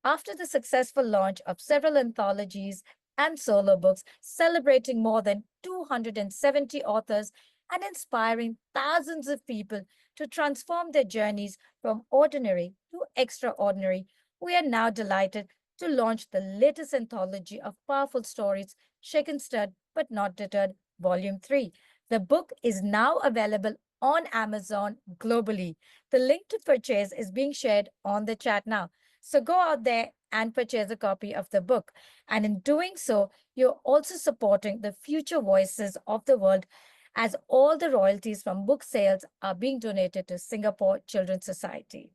After the successful launch of several anthologies and solo books celebrating more than 270 authors and inspiring thousands of people to transform their journeys from ordinary to extraordinary, we are now delighted to launch the latest anthology of powerful stories, Shaken, Stirred But Not Deterred, Volume 3. The book is now available on Amazon globally. The link to purchase is being shared on the chat now. So go out there and purchase a copy of the book. And in doing so, you're also supporting the future voices of the world, as all the royalties from book sales are being donated to Singapore Children's Society.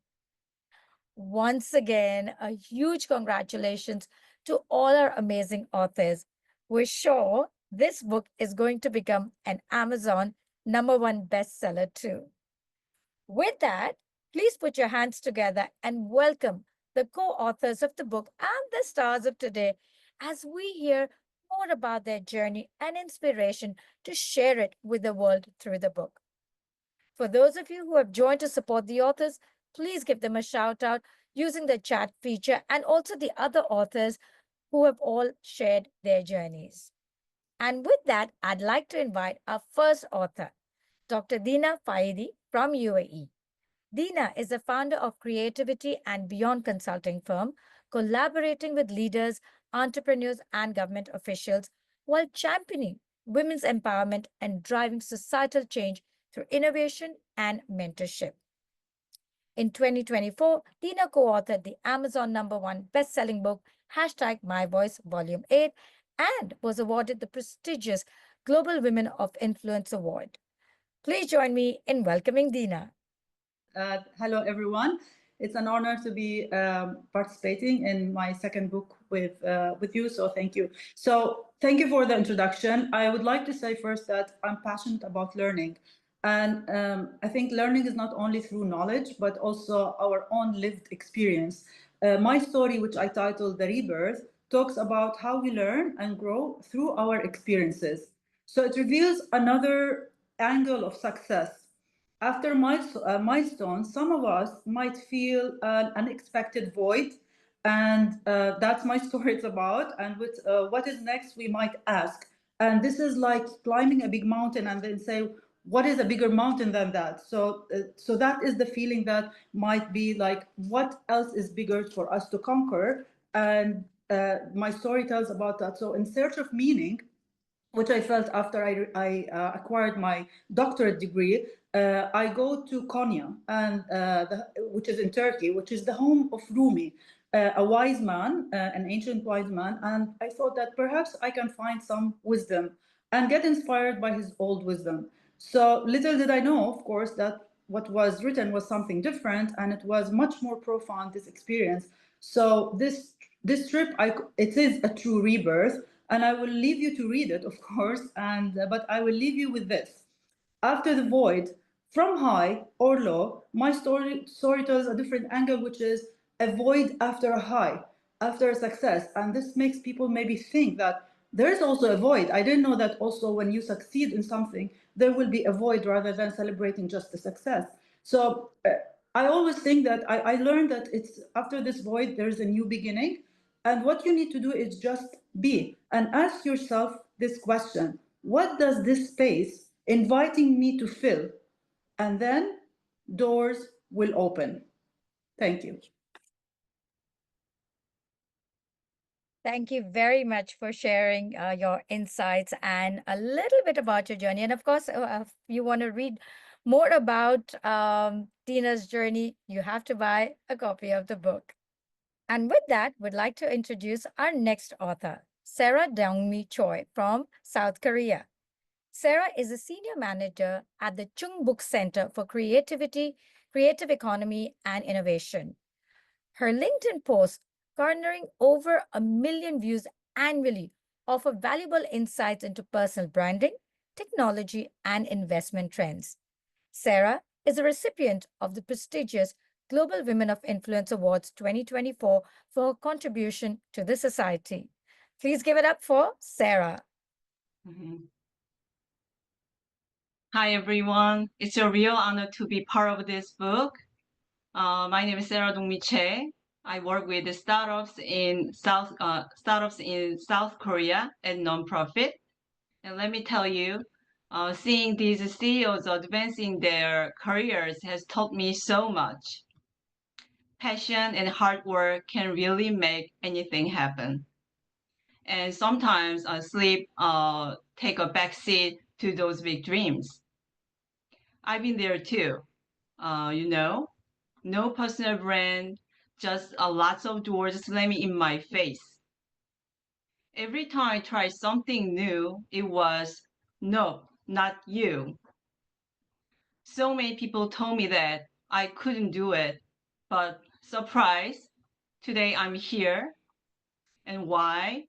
Once again, a huge congratulations to all our amazing authors. We're sure this book is going to become an Amazon #1 bestseller too. With that, please put your hands together and welcome the co-authors of the book and the stars of today as we hear more about their journey and inspiration to share it with the world through the book. For those of you who have joined to support the authors, please give them a shout out using the chat feature and also the other authors who have all shared their journeys. And with that, I'd like to invite our first author, Dr. Dina Faidi from UAE. Dina is the founder of Creativity and Beyond consulting firm, collaborating with leaders, entrepreneurs, and government officials while championing women's empowerment and driving societal change through innovation and mentorship. In 2024, Dina co-authored the Amazon #1 best-selling book, #My Voice Volume 8, and was awarded the prestigious Global Women of Influence Award. Please join me in welcoming Dina. Hello, everyone. It's an honor to be participating in my second book with you. So thank you. So thank you for the introduction. I would like to say first that I'm passionate about learning. And I think learning is not only through knowledge, but also our own lived experience. My story, which I titled The Rebirth, talks about how we learn and grow through our experiences. So it reveals another angle of success. After milestones, some of us might feel an unexpected void, and that's my story. It's about, and with what is next, we might ask. And this is like climbing a big mountain, and then say, what is a bigger mountain than that? So that is the feeling that might be like, what else is bigger for us to conquer? And my story tells about that. So in search of meaning, which I felt after I acquired my doctorate degree, I go to Konya, and which is in Turkey, which is the home of Rumi, a wise man, an ancient wise man. And I thought that perhaps I can find some wisdom and get inspired by his old wisdom. So little did I know, of course, that what was written was something different, and it was much more profound, this experience. So this trip, it is a true rebirth, and I will leave you to read it, of course. And but I will leave you with this: after the void, from high or low, my story tells a different angle, which is a void after a high, after a success. And this makes people maybe think that there is also a void. I didn't know that also when you succeed in something, there will be a void rather than celebrating just the success. So I always think that I learned that it's after this void, there's a new beginning. And what you need to do is just be and ask yourself this question: what does this space inviting me to fill? And then doors will open. Thank you. Thank you very much for sharing your insights and a little bit about your journey. And of course, if you want to read more about Tina's journey, you have to buy a copy of the book. And with that, we'd like to introduce our next author, Sarah Dongmi Choi from South Korea. Sarah is a senior manager at the Chung Book Center for Creativity, Creative Economy, and Innovation. Her LinkedIn posts, garnering over 1 million views annually, offer valuable insights into personal branding, technology, and investment trends. Sarah is a recipient of the prestigious Global Women of Influence Awards 2024 for her contribution to the society. Please give it up for Sarah. Hi, everyone. It's a real honor to be part of this book. My name is Sarah Dongmi Che. I work with startups in South Korea and nonprofit. And let me tell you, seeing these CEOs advancing their careers has taught me so much. Passion and hard work can really make anything happen. And sometimes sleep take a backseat to those big dreams. I've been there too. No personal brand, just lots of doors slamming in my face. Every time I tried something new, it was, no, not you. So many people told me that I couldn't do it, but surprise, today I'm here. And why?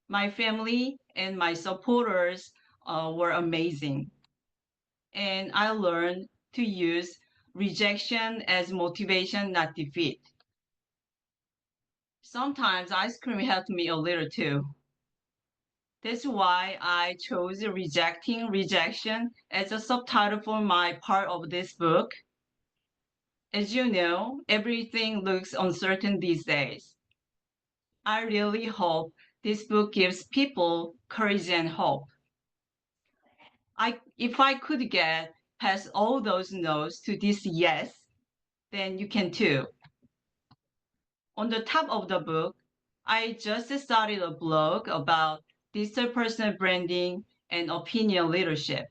My family and my supporters were amazing. And I learned to use rejection as motivation, not defeat. Sometimes ice cream helped me a little too. That's why I chose rejecting rejection as a subtitle for my part of this book. As you know, everything looks uncertain these days. I really hope this book gives people courage and hope. If I could get past all those no's to this yes, then you can too. On the top of the book, I just started a blog about digital personal branding and opinion leadership.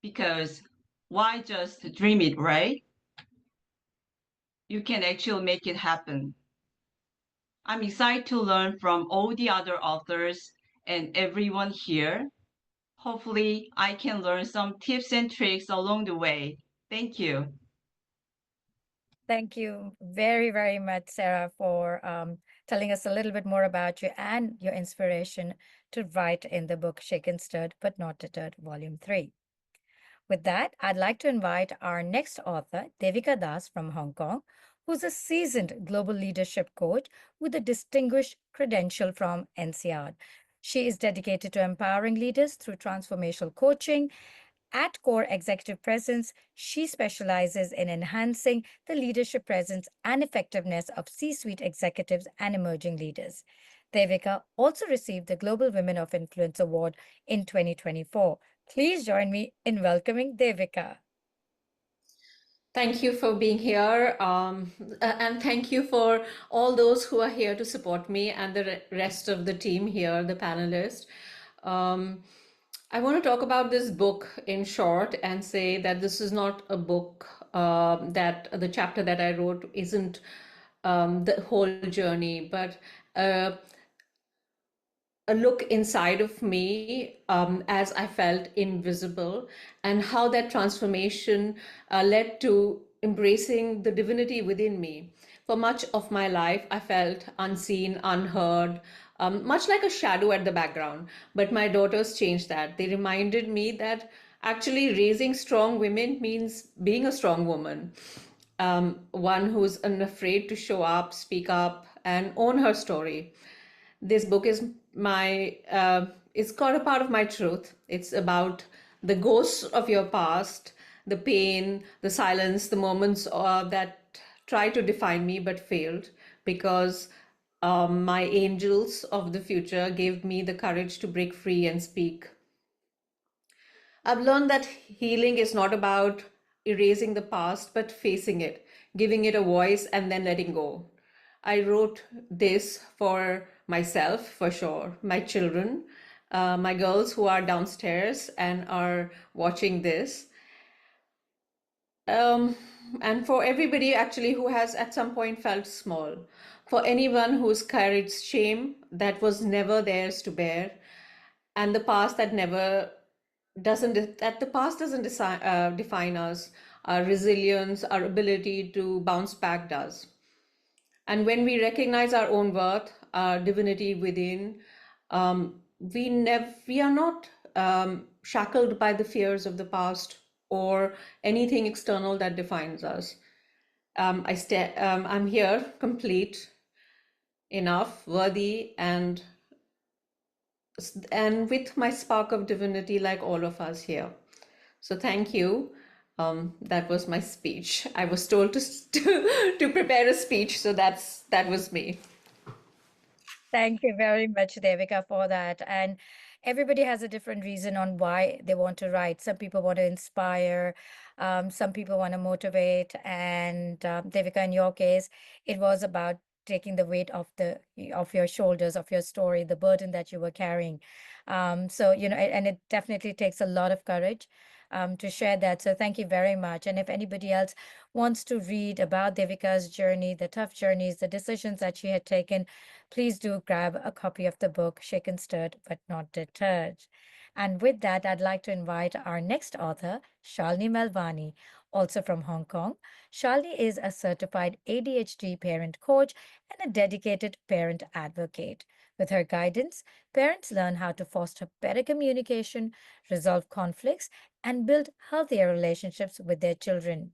Because why just dream it, right? You can actually make it happen. I'm excited to learn from all the other authors and everyone here. Hopefully, I can learn some tips and tricks along the way. Thank you. Thank you very, very much, Sarah, for telling us a little bit more about you and your inspiration to write in the book Shaken, Stirred But Not Deterred, Volume 3. With that, I'd like to invite our next author, Devika Das from Hong Kong, who's a seasoned global leadership coach with a distinguished credential from NCR. She is dedicated to empowering leaders through transformational coaching. At Core Executive Presence, she specializes in enhancing the leadership presence and effectiveness of C suite executives and emerging leaders. Devika also received the Global Women of Influence Award in 2024. Please join me in welcoming Devika. Thank you for being here. And thank you for all those who are here to support me and the rest of the team here, the panelists. I want to talk about this book in short and say that this is not a book that the chapter that I wrote isn't the whole journey, but a look inside of me as I felt invisible, and how that transformation led to embracing the divinity within me. For much of my life, I felt unseen, unheard, much like a shadow at the background. But my daughters changed that. They reminded me that actually raising strong women means being a strong woman, one who's unafraid to show up, speak up, and own her story. This book is it's got a part of my truth. It's about the ghosts of your past, the pain, the silence, the moments that tried to define me but failed, because my angels of the future gave me the courage to break free and speak. I've learned that healing is not about erasing the past, but facing it, giving it a voice, and then letting go. I wrote this for myself, for sure, my children, my girls who are downstairs and are watching this. And for everybody actually who has at some point felt small, for anyone who's carried shame that was never theirs to bear, and the past that the past doesn't define us. Our resilience, our ability to bounce back does. And when we recognize our own worth, our divinity within, we are not shackled by the fears of the past or anything external that defines us. I'm here, complete, enough, worthy, and with my spark of divinity, like all of us here. So thank you. That was my speech. I was told to prepare a speech, so that was me. Thank you very much, Devika, for that. And everybody has a different reason on why they want to write. Some people want to inspire, some people want to motivate. And Devika, in your case, it was about taking the weight off of your shoulders, of your story, the burden that you were carrying. So, and it definitely takes a lot of courage to share that. So thank you very much. And if anybody else wants to read about Devika's journey, the tough journeys, the decisions that she had taken, please do grab a copy of the book, Shaken, Stirred, But Not Deterred. And with that, I'd like to invite our next author, Shalini Melvani, also from Hong Kong. Shalini is a certified ADHD parent coach and a dedicated parent advocate. With her guidance, parents learn how to foster better communication, resolve conflicts, and build healthier relationships with their children.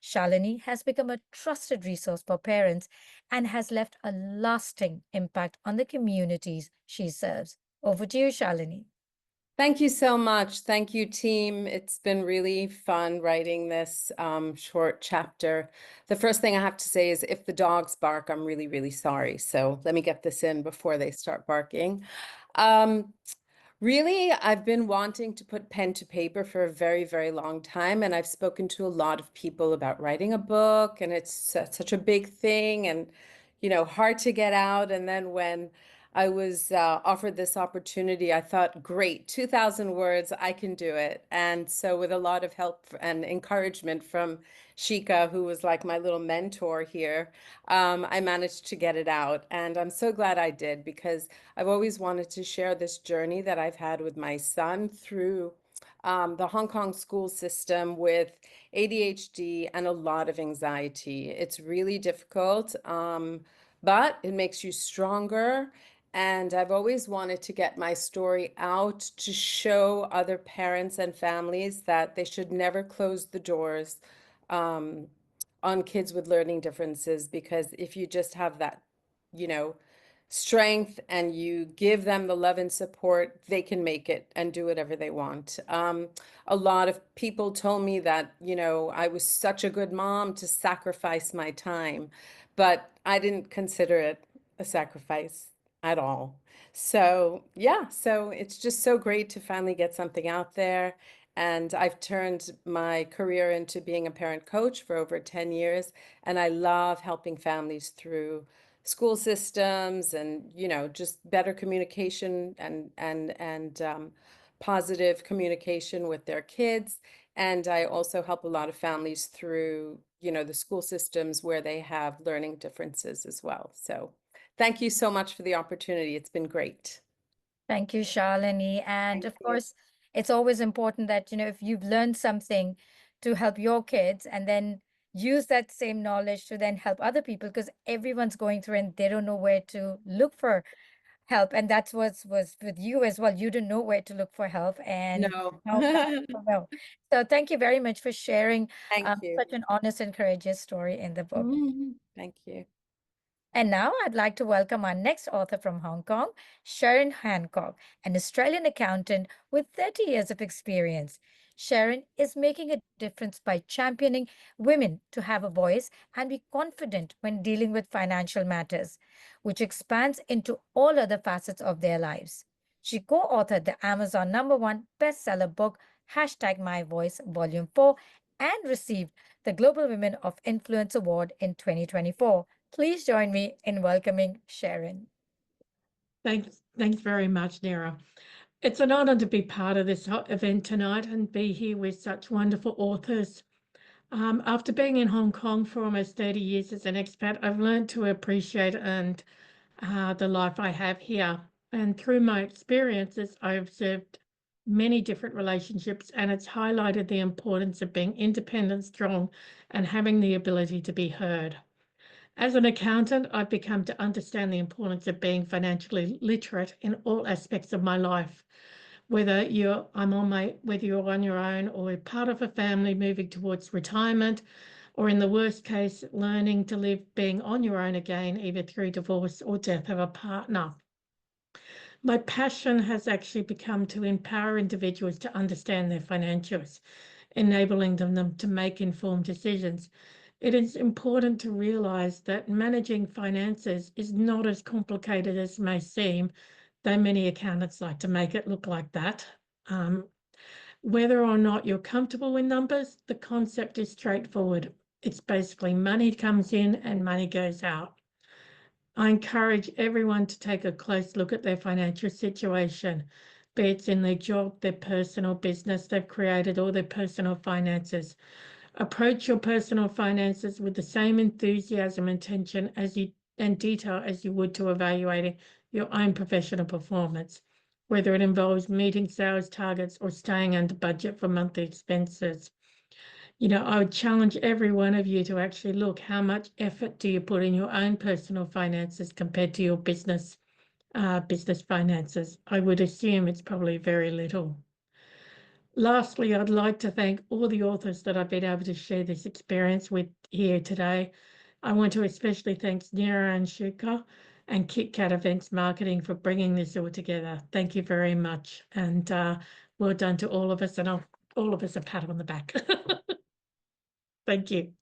Shalini has become a trusted resource for parents and has left a lasting impact on the communities she serves. Over to you, Shalini. Thank you so much. Thank you, team. It's been really fun writing this short chapter. The first thing I have to say is if the dogs bark, I'm really, really sorry. So let me get this in before they start barking. Really, I've been wanting to put pen to paper for a very, very long time, and I've spoken to a lot of people about writing a book, and it's such a big thing and, hard to get out. And then when I was offered this opportunity, I thought, great, 2,000 words, I can do it. And so with a lot of help and encouragement from Shika, who was like my little mentor here, I managed to get it out. And I'm so glad I did, because I've always wanted to share this journey that I've had with my son through the Hong Kong school system with ADHD and a lot of anxiety. It's really difficult, but it makes you stronger. And I've always wanted to get my story out to show other parents and families that they should never close the doors on kids with learning differences, because if you just have that, strength and you give them the love and support, they can make it and do whatever they want. A lot of people told me that, I was such a good mom to sacrifice my time, but I didn't consider it a sacrifice at all. So, yeah, so it's just so great to finally get something out there. And I've turned my career into being a parent coach for over 10 years. And I love helping families through school systems and, just better communication and positive communication with their kids. And I also help a lot of families through, the school systems where they have learning differences as well. So thank you so much for the opportunity. It's been great. Thank you, Shalini. And Thank of you. course, it's always important that, if you've learned something to help your kids and then use that same knowledge to then help other people, because everyone's going through and they don't know where to look for help. And that's what was with you as well. You didn't know where to look for help. And No. now you know. So thank you very much for sharing Thank you. such an honest and courageous story in the book. Thank you. And now I'd like to welcome our next author from Hong Kong, Sharon Hancock, an Australian accountant with 30 years of experience. Sharon is making a difference by championing women to have a voice and be confident when dealing with financial matters, which expands into all other facets of their lives. She co-authored the Amazon #1 bestseller book, #My Voice, Volume 4, and received the Global Women of Influence Award in 2024. Please join me in welcoming Sharon. Thanks very much, Nira. It's an honor to be part of this event tonight and be here with such wonderful authors. After being in Hong Kong for almost 30 years as an expat, I've learned to appreciate and the life I have here. And through my experiences, I observed many different relationships, and it's highlighted the importance of being independent, strong, and having the ability to be heard. As an accountant, I've become to understand the importance of being financially literate in all aspects of my life. Whether you're on your own or part of a family moving towards retirement, or in the worst case, learning to live being on your own again, either through divorce or death of a partner. My passion has actually become to empower individuals to understand their financials. enabling them to make informed decisions. It is important to realize that managing finances is not as complicated as it may seem, though many accountants like to make it look like that. Whether or not you're comfortable with numbers, the concept is straightforward. It's basically money comes in and money goes out. I encourage everyone to take a close look at their financial situation, be it in their job, their personal business they've created, or their personal finances. Approach your personal finances with the same enthusiasm and attention and detail as you would to evaluating your own professional performance, whether it involves meeting sales targets or staying under budget for monthly expenses. I would challenge every one of you to actually look how much effort do you put in your own personal finances compared to your business finances. I would assume it's probably very little. Lastly, I'd like to thank all the authors that I've been able to share this experience with here today. I want to especially thank Nira and Shuka and KitKat Events Marketing for bringing this all together. Thank you very much. And well done to all of us, and all of us a pat on the back. Thank you.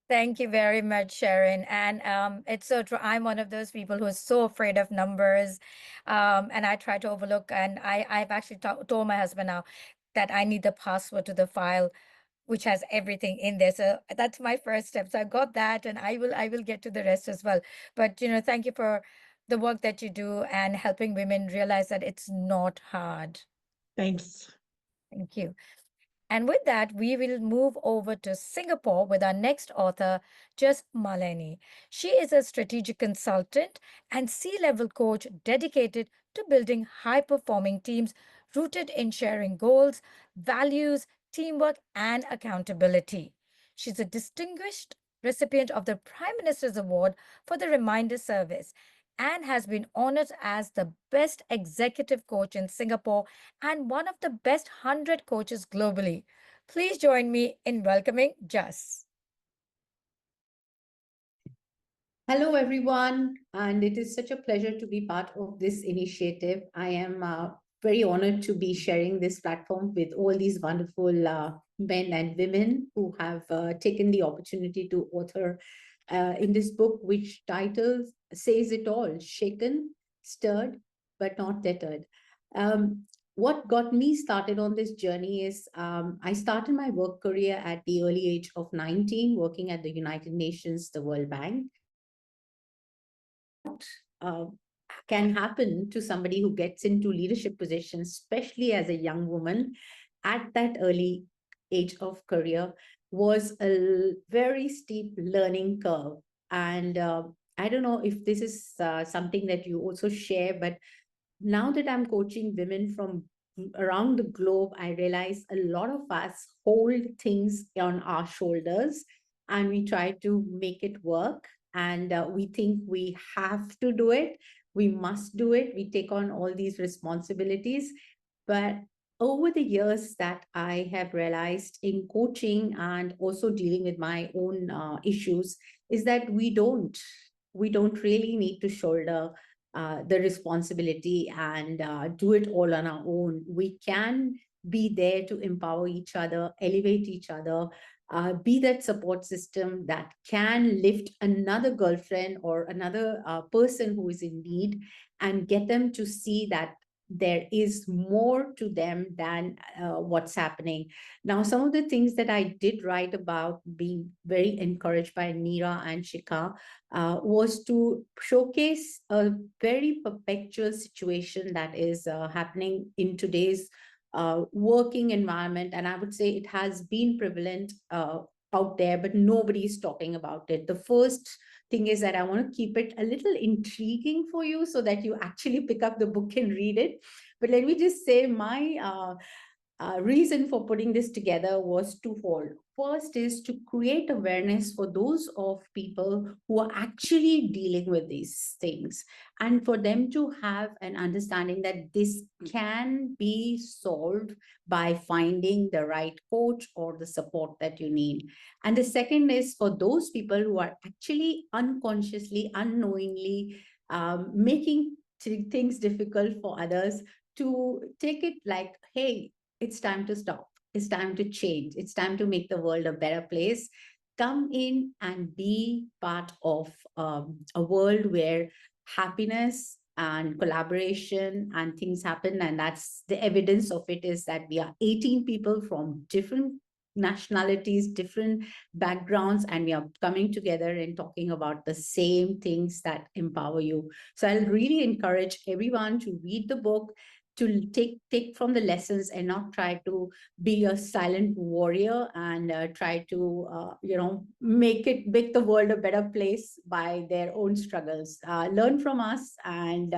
Thank you very much, Sharon. And it's so true. I'm one of those people who is so afraid of numbers. And I try to overlook, and I've actually told my husband now that I need the password to the file, which has everything in there. So that's my first step. So I got that, and I will get to the rest as well. But thank you for the work that you do and helping women realize that it's not hard. Thanks. Thank you. And with that, we will move over to Singapore with our next author, Jess Maleni. She is a strategic consultant and C-level coach dedicated to building high-performing teams rooted in sharing goals, values, teamwork, and accountability. She's a distinguished recipient of the Prime Minister's Award for the Reminder Service and has been honored as the best executive coach in Singapore and one of the best 100 coaches globally. Please join me in welcoming Jess. Hello, everyone, and it is such a pleasure to be part of this initiative. I am very honored to be sharing this platform with all these wonderful men and women who have taken the opportunity to author in this book, which title says it all: shaken, stirred, but not deterred. What got me started on this journey is I started my work career at the early age of 19, working at the United Nations, the World Bank. Can happen to somebody who gets into leadership positions, especially as a young woman at that early age of career, was a very steep learning curve. And I don't know if this is something that you also share, but now that I'm coaching women from around the globe, I realize a lot of us hold things on our shoulders and we try to make it work. And we think we have to do it. We must do it. We take on all these responsibilities. But over the years that I have realized in coaching and also dealing with my own issues is that we don't really need to shoulder the responsibility and do it all on our own. We can be there to empower each other, elevate each other, be that support system that can lift another girlfriend or another person who is in need and get them to see that there is more to them than what's happening. Now, some of the things that I did write about, being very encouraged by Nira and Shika, was to showcase a very perpetual situation that is happening in today's working environment. And I would say it has been prevalent out there, but nobody's talking about it. The first thing is that I want to keep it a little intriguing for you so that you actually pick up the book and read it. But let me just say my reason for putting this together was twofold. First is to create awareness for those of people who are actually dealing with these things, and for them to have an understanding that this can be solved by finding the right coach or the support that you need. And the second is for those people who are actually unconsciously, unknowingly making things difficult for others, to take it like, hey, it's time to stop. It's time to change. It's time to make the world a better place. Come in and be part of a world where happiness and collaboration and things happen. And that's the evidence of it, is that we are 18 people from different nationalities, different backgrounds, and we are coming together and talking about the same things that empower you. So I'll really encourage everyone to read the book, to take from the lessons and not try to be a silent warrior and try to make the world a better place by their own struggles. Learn from us and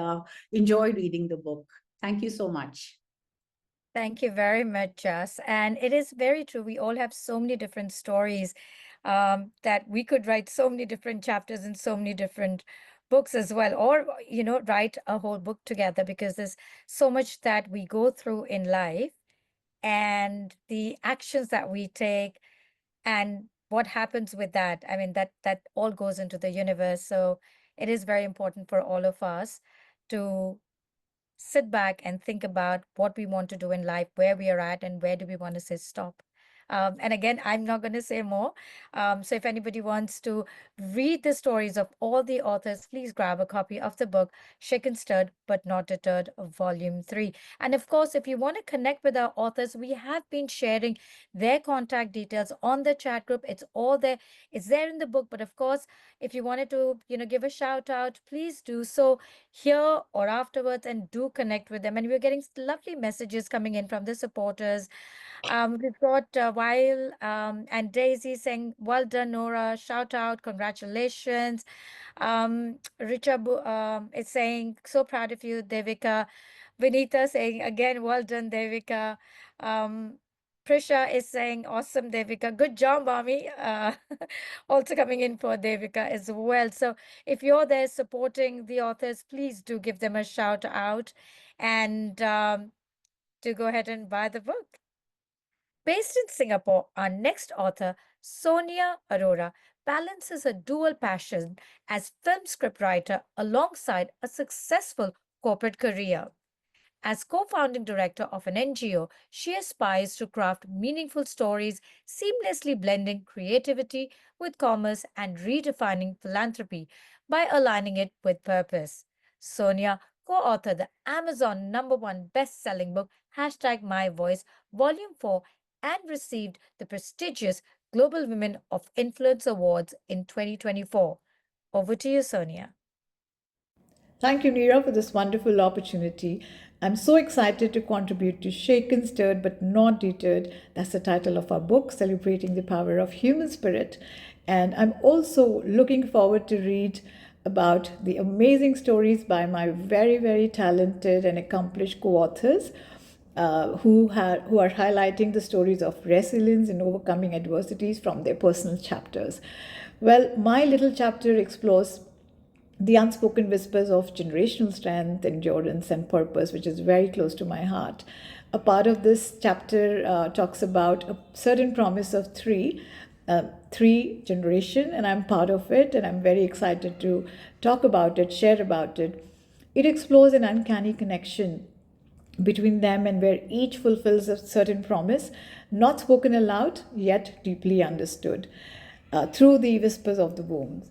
enjoy reading the book. Thank you so much. Thank you very much, Jas. And it is very true. We all have so many different stories, that we could write so many different chapters in so many different books as well, or, write a whole book together, because there's so much that we go through in life, and the actions that we take, and what happens with that. I mean, that all goes into the universe. So it is very important for all of us to sit back and think about what we want to do in life, where we are at, and where do we want to say stop. And again, I'm not going to say more. So if anybody wants to read the stories of all the authors, please grab a copy of the book, Shaken, Stirred, But Not Deterred, Volume 3. And of course, if you want to connect with our authors, we have been sharing their contact details on the chat group. It's all there. It's there in the book. But of course, if you wanted to, give a shout out, please do so here or afterwards, and do connect with them. And we're getting lovely messages coming in from the supporters. We've got Weil and Daisy saying, well done, Nora. Shout out, congratulations. Richa is saying, so proud of you, Devika. Vinita saying, again, well done, Devika. Um, Prisha is saying, awesome, Devika. Good job, mommy. Also coming in for Devika as well. So if you're there supporting the authors, please do give them a shout out, and do go ahead and buy the book. Based in Singapore, our next author, Sonia Arora, balances a dual passion as film scriptwriter alongside a successful corporate career. As co-founding director of an NGO, she aspires to craft meaningful stories, seamlessly blending creativity with commerce and redefining philanthropy by aligning it with purpose. Sonia co-authored the Amazon #1 best-selling book, #My Voice, Volume 4, and received the prestigious Global Women of Influence Awards in 2024. Over to you, Sonia. Thank you, Neera, for this wonderful opportunity. I'm so excited to contribute to Shaken, Stirred, But Not Deterred. That's the title of our book, celebrating the power of human spirit. And I'm also looking forward to read about the amazing stories by my very, very talented and accomplished co-authors, who are highlighting the stories of resilience in overcoming adversities from their personal chapters. Well, my little chapter explores the unspoken whispers of generational strength, endurance, and purpose, which is very close to my heart. A part of this chapter talks about a certain promise of three generation, and I'm part of it, and I'm very excited to talk about it, share about it. It explores an uncanny connection between them, and where each fulfills a certain promise, not spoken aloud, yet deeply understood through the whispers of the womb.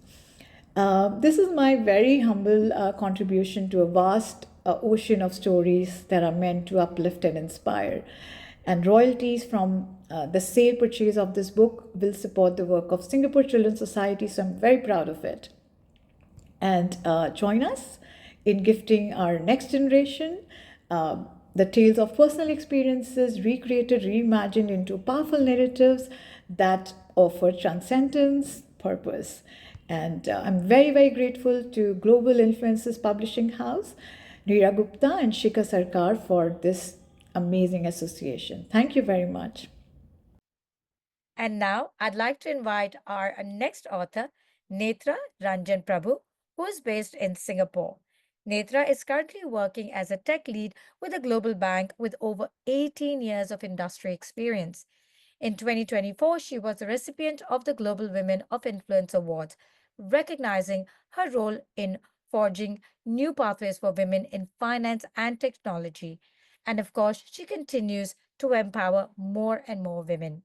This is my very humble contribution to a vast ocean of stories that are meant to uplift and inspire. And royalties from the sale purchase of this book will support the work of Singapore Children's Society, so I'm very proud of it. And join us in gifting our next generation the tales of personal experiences recreated, reimagined into powerful narratives that offer transcendence, purpose. And I'm very, very grateful to Global Influences Publishing House, Neera Gupta and Shika Sarkar for this amazing association. Thank you very much. And now I'd like to invite our next author, Netra Ranjan Prabhu, who is based in Singapore. Netra is currently working as a tech lead with a global bank with over 18 years of industry experience. In 2024, she was a recipient of the Global Women of Influence Awards, recognizing her role in forging new pathways for women in finance and technology. And of course, she continues to empower more and more women.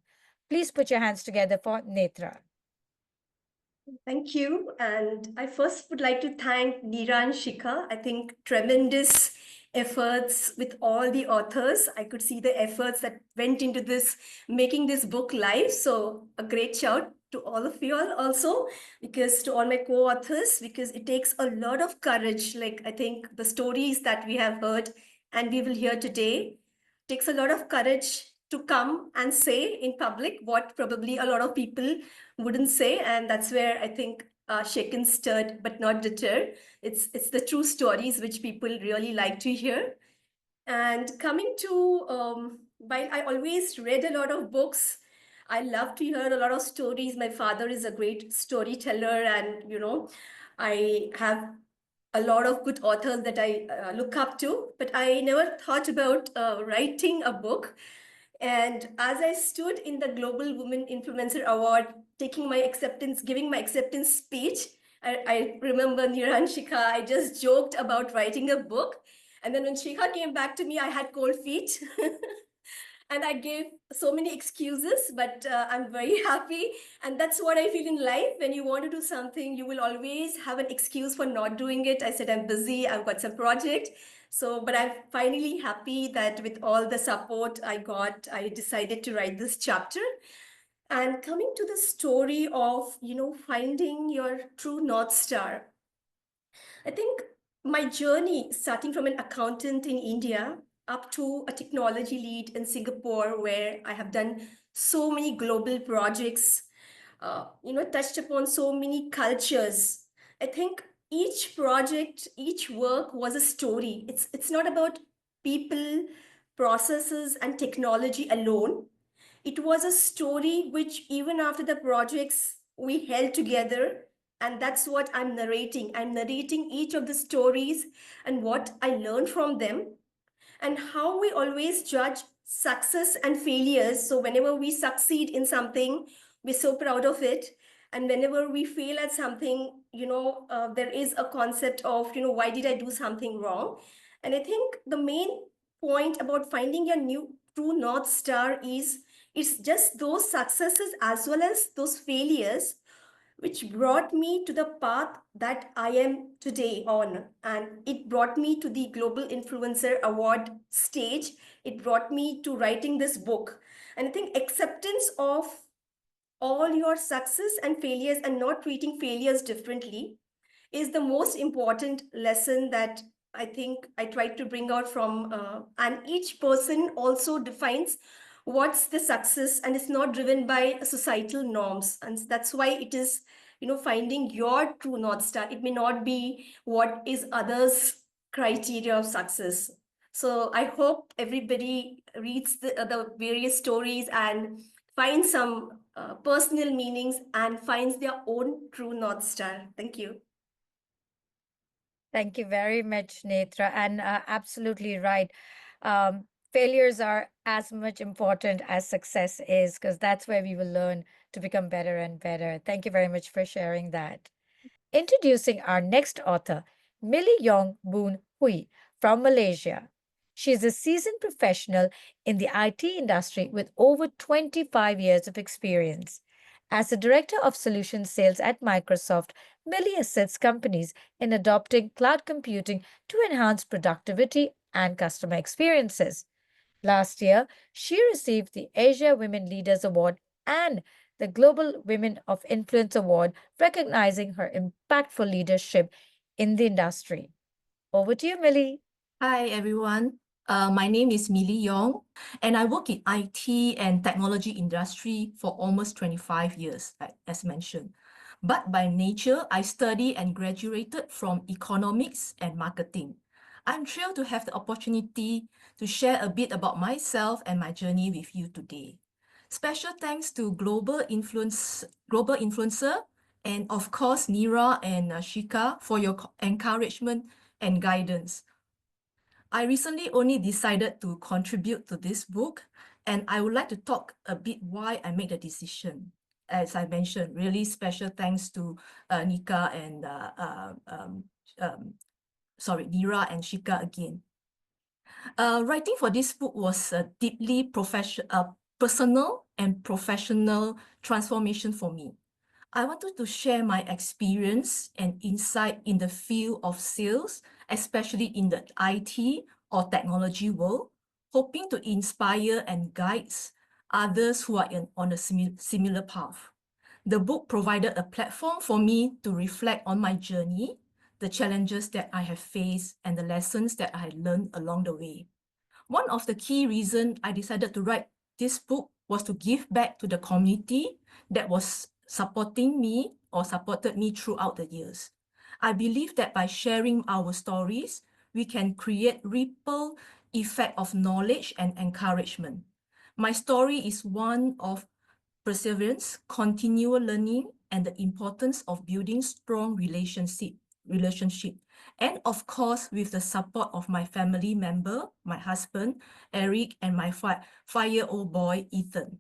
Please put your hands together for Netra. Thank you. And I first would like to thank Neera and Shika. I think tremendous efforts with all the authors. I could see the efforts that went into this, making this book live. So a great shout to all of you all also, because to all my co-authors, because it takes a lot of courage. Like I think the stories that we have heard and we will hear today takes a lot of courage to come and say in public what probably a lot of people wouldn't say, and that's where I think shaken, stirred, but not deterred. It's the true stories which people really like to hear. And coming to while I always read a lot of books, I love to hear a lot of stories. My father is a great storyteller, and I have a lot of good authors that I look up to, but I never thought about writing a book. And as I stood in the Global Women Influencer Award, giving my acceptance speech, I remember Niran Shikha, I just joked about writing a book. And then when Shikha came back to me, I had cold feet. And I gave so many excuses, but I'm very happy. And that's what I feel in life. When you want to do something, you will always have an excuse for not doing it. I said, I'm busy, I've got some project. So, but I'm finally happy that with all the support I got, I decided to write this chapter. And coming to the story of, finding your true North Star, I think my journey, starting from an accountant in India up to a technology lead in Singapore, where I have done so many global projects, touched upon so many cultures. I think each project, each work was a story. It's not about people, processes, and technology alone. It was a story which, even after the projects, we held together. And that's what I'm narrating. I'm narrating each of the stories and what I learned from them, and how we always judge success and failures. So whenever we succeed in something, we're so proud of it. And whenever we fail at something, there is a concept of, why did I do something wrong? And I think the main point about finding your new true North Star is it's just those successes as well as those failures which brought me to the path that I am today on. And it brought me to the Global Influencer Award stage. It brought me to writing this book. And I think acceptance of all your success and failures and not treating failures differently is the most important lesson that I think I tried to bring out from, and each person also defines what's the success, and it's not driven by societal norms. And that's why it is, finding your true North Star. It may not be what is others' criteria of success. So I hope everybody reads the various stories and finds some personal meanings and finds their own true North Star. Thank you. Thank you very much, Netra. And absolutely right. Failures are as much important as success is, because that's where we will learn to become better and better. Thank you very much for sharing that. Introducing our next author, Millie Yong Boon Hui from Malaysia. She is a seasoned professional in the IT industry with over 25 years of experience. As the Director of Solution Sales at Microsoft, Millie assists companies in adopting cloud computing to enhance productivity and customer experiences. Last year, she received the Asia Women Leaders Award and the Global Women of Influence Award, recognizing her impactful leadership in the industry. Over to you, Millie. Hi, everyone. My name is Millie Yong, and I work in IT and technology industry for almost 25 years, as mentioned. But by nature, I study and graduated from economics and marketing. I'm thrilled to have the opportunity to share a bit about myself and my journey with you today. Special thanks to Global Influencer, and of course, Neera and Shika for your encouragement and guidance. I recently only decided to contribute to this book, and I would like to talk a bit why I made the decision. As I mentioned, really special thanks to Nika and Neera and Shika again. Writing for this book was a deeply personal and professional transformation for me. I wanted to share my experience and insight in the field of sales, especially in the IT or technology world, hoping to inspire and guide others who are on a similar path. The book provided a platform for me to reflect on my journey, the challenges that I have faced, and the lessons that I learned along the way. One of the key reasons I decided to write this book was to give back to the community that was supporting me or supported me throughout the years. I believe that by sharing our stories, we can create ripple effect of knowledge and encouragement. My story is one of perseverance, continual learning, and the importance of building strong relationship. And of course, with the support of my family member, my husband, Eric, and my 5-year-old boy, Ethan.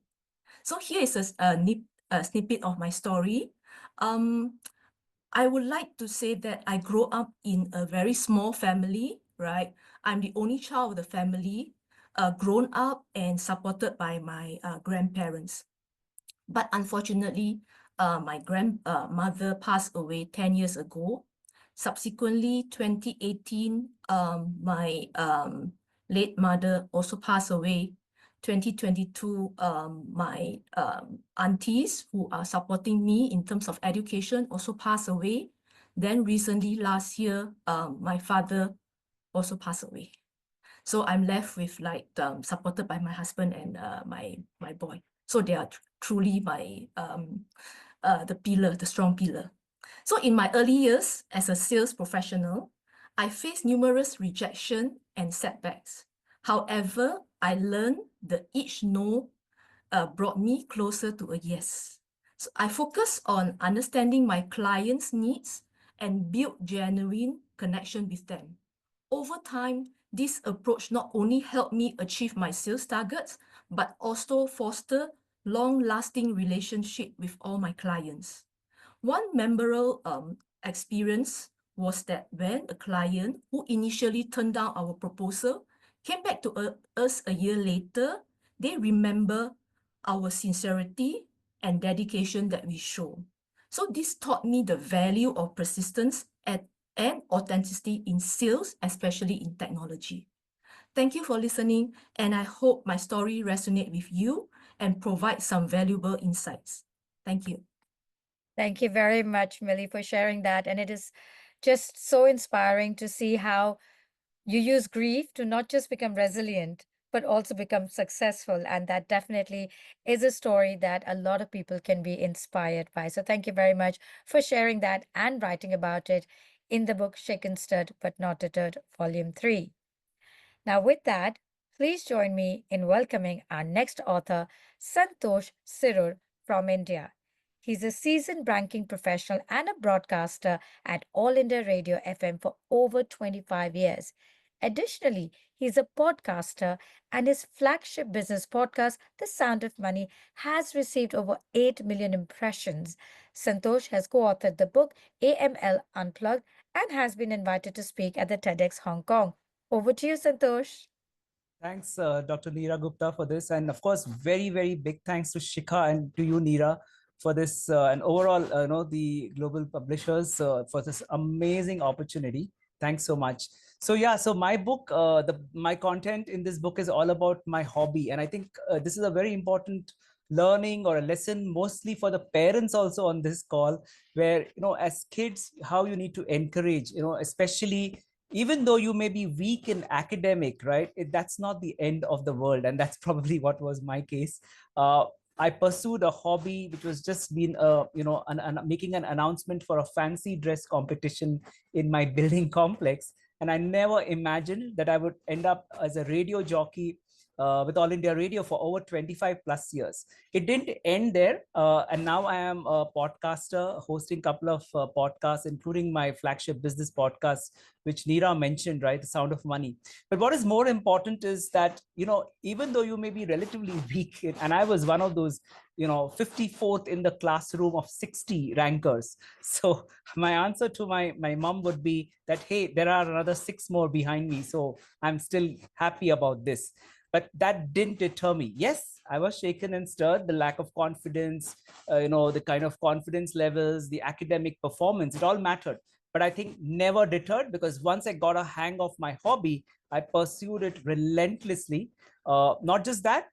So here is a snippet of my story. I would like to say that I grew up in a very small family, right? I'm the only child of the family, grown up and supported by my grandparents. But unfortunately, my grandmother passed away 10 years ago. Subsequently, 2018, my late mother also passed away. 2022, my aunties who are supporting me in terms of education also passed away. Then recently, last year, my father also passed away. So I'm left with like supported by my husband and my boy. So they are truly my the pillar, the strong pillar. So in my early years as a sales professional, I faced numerous rejection and setbacks. However, I learned that each no brought me closer to a yes. So I focus on understanding my clients' needs and build genuine connection with them. Over time, this approach not only helped me achieve my sales targets, but also foster long-lasting relationship with all my clients. One memorable experience was that when a client who initially turned down our proposal came back to us a year later, they remember our sincerity and dedication that we show. So this taught me the value of persistence and authenticity in sales, especially in technology. Thank you for listening, and I hope my story resonates with you and provides some valuable insights. Thank you. Thank you very much, Millie, for sharing that. And it is just so inspiring to see how you use grief to not just become resilient, but also become successful. And that definitely is a story that a lot of people can be inspired by. So thank you very much for sharing that and writing about it in the book Shaken, Stirred But Not Deterred, Volume 3. Now, with that, please join me in welcoming our next author, Santosh Sirur from India. He's a seasoned banking professional and a broadcaster at All India Radio FM for over 25 years. Additionally, he's a podcaster, and his flagship business podcast, The Sound of Money, has received over 8 million impressions. Santosh has co-authored the book AML Unplugged and has been invited to speak at the TEDx Hong Kong. Over to you, Santosh. Thanks, Dr. Neera Gupta, for this. And of course, very, very big thanks to Shikha and to you, Neera, for this, and overall, the global publishers for this amazing opportunity. Thanks so much. So yeah, so my book, my content in this book is all about my hobby. And I think this is a very important learning or a lesson, mostly for the parents also on this call, where, as kids, how you need to encourage, especially even though you may be weak in academic, right? That's not the end of the world. And that's probably what was my case. I pursued a hobby which was just been, making an announcement for a fancy dress competition in my building complex. And I never imagined that I would end up as a radio jockey with All India Radio for over 25 plus years. It didn't end there. And now I am a podcaster, hosting a couple of podcasts, including my flagship business podcast, which Neera mentioned, right? The Sound of Money. But what is more important is that, even though you may be relatively weak, and I was one of those, 54th in the classroom of 60 rankers. So my answer to my mom would be that, hey, there are another 6 more behind me. So I'm still happy about this. But that didn't deter me. Yes, I was shaken and stirred. The lack of confidence, the kind of confidence levels, the academic performance, it all mattered. But I think never deterred, because once I got a hang of my hobby, I pursued it relentlessly. Not just that,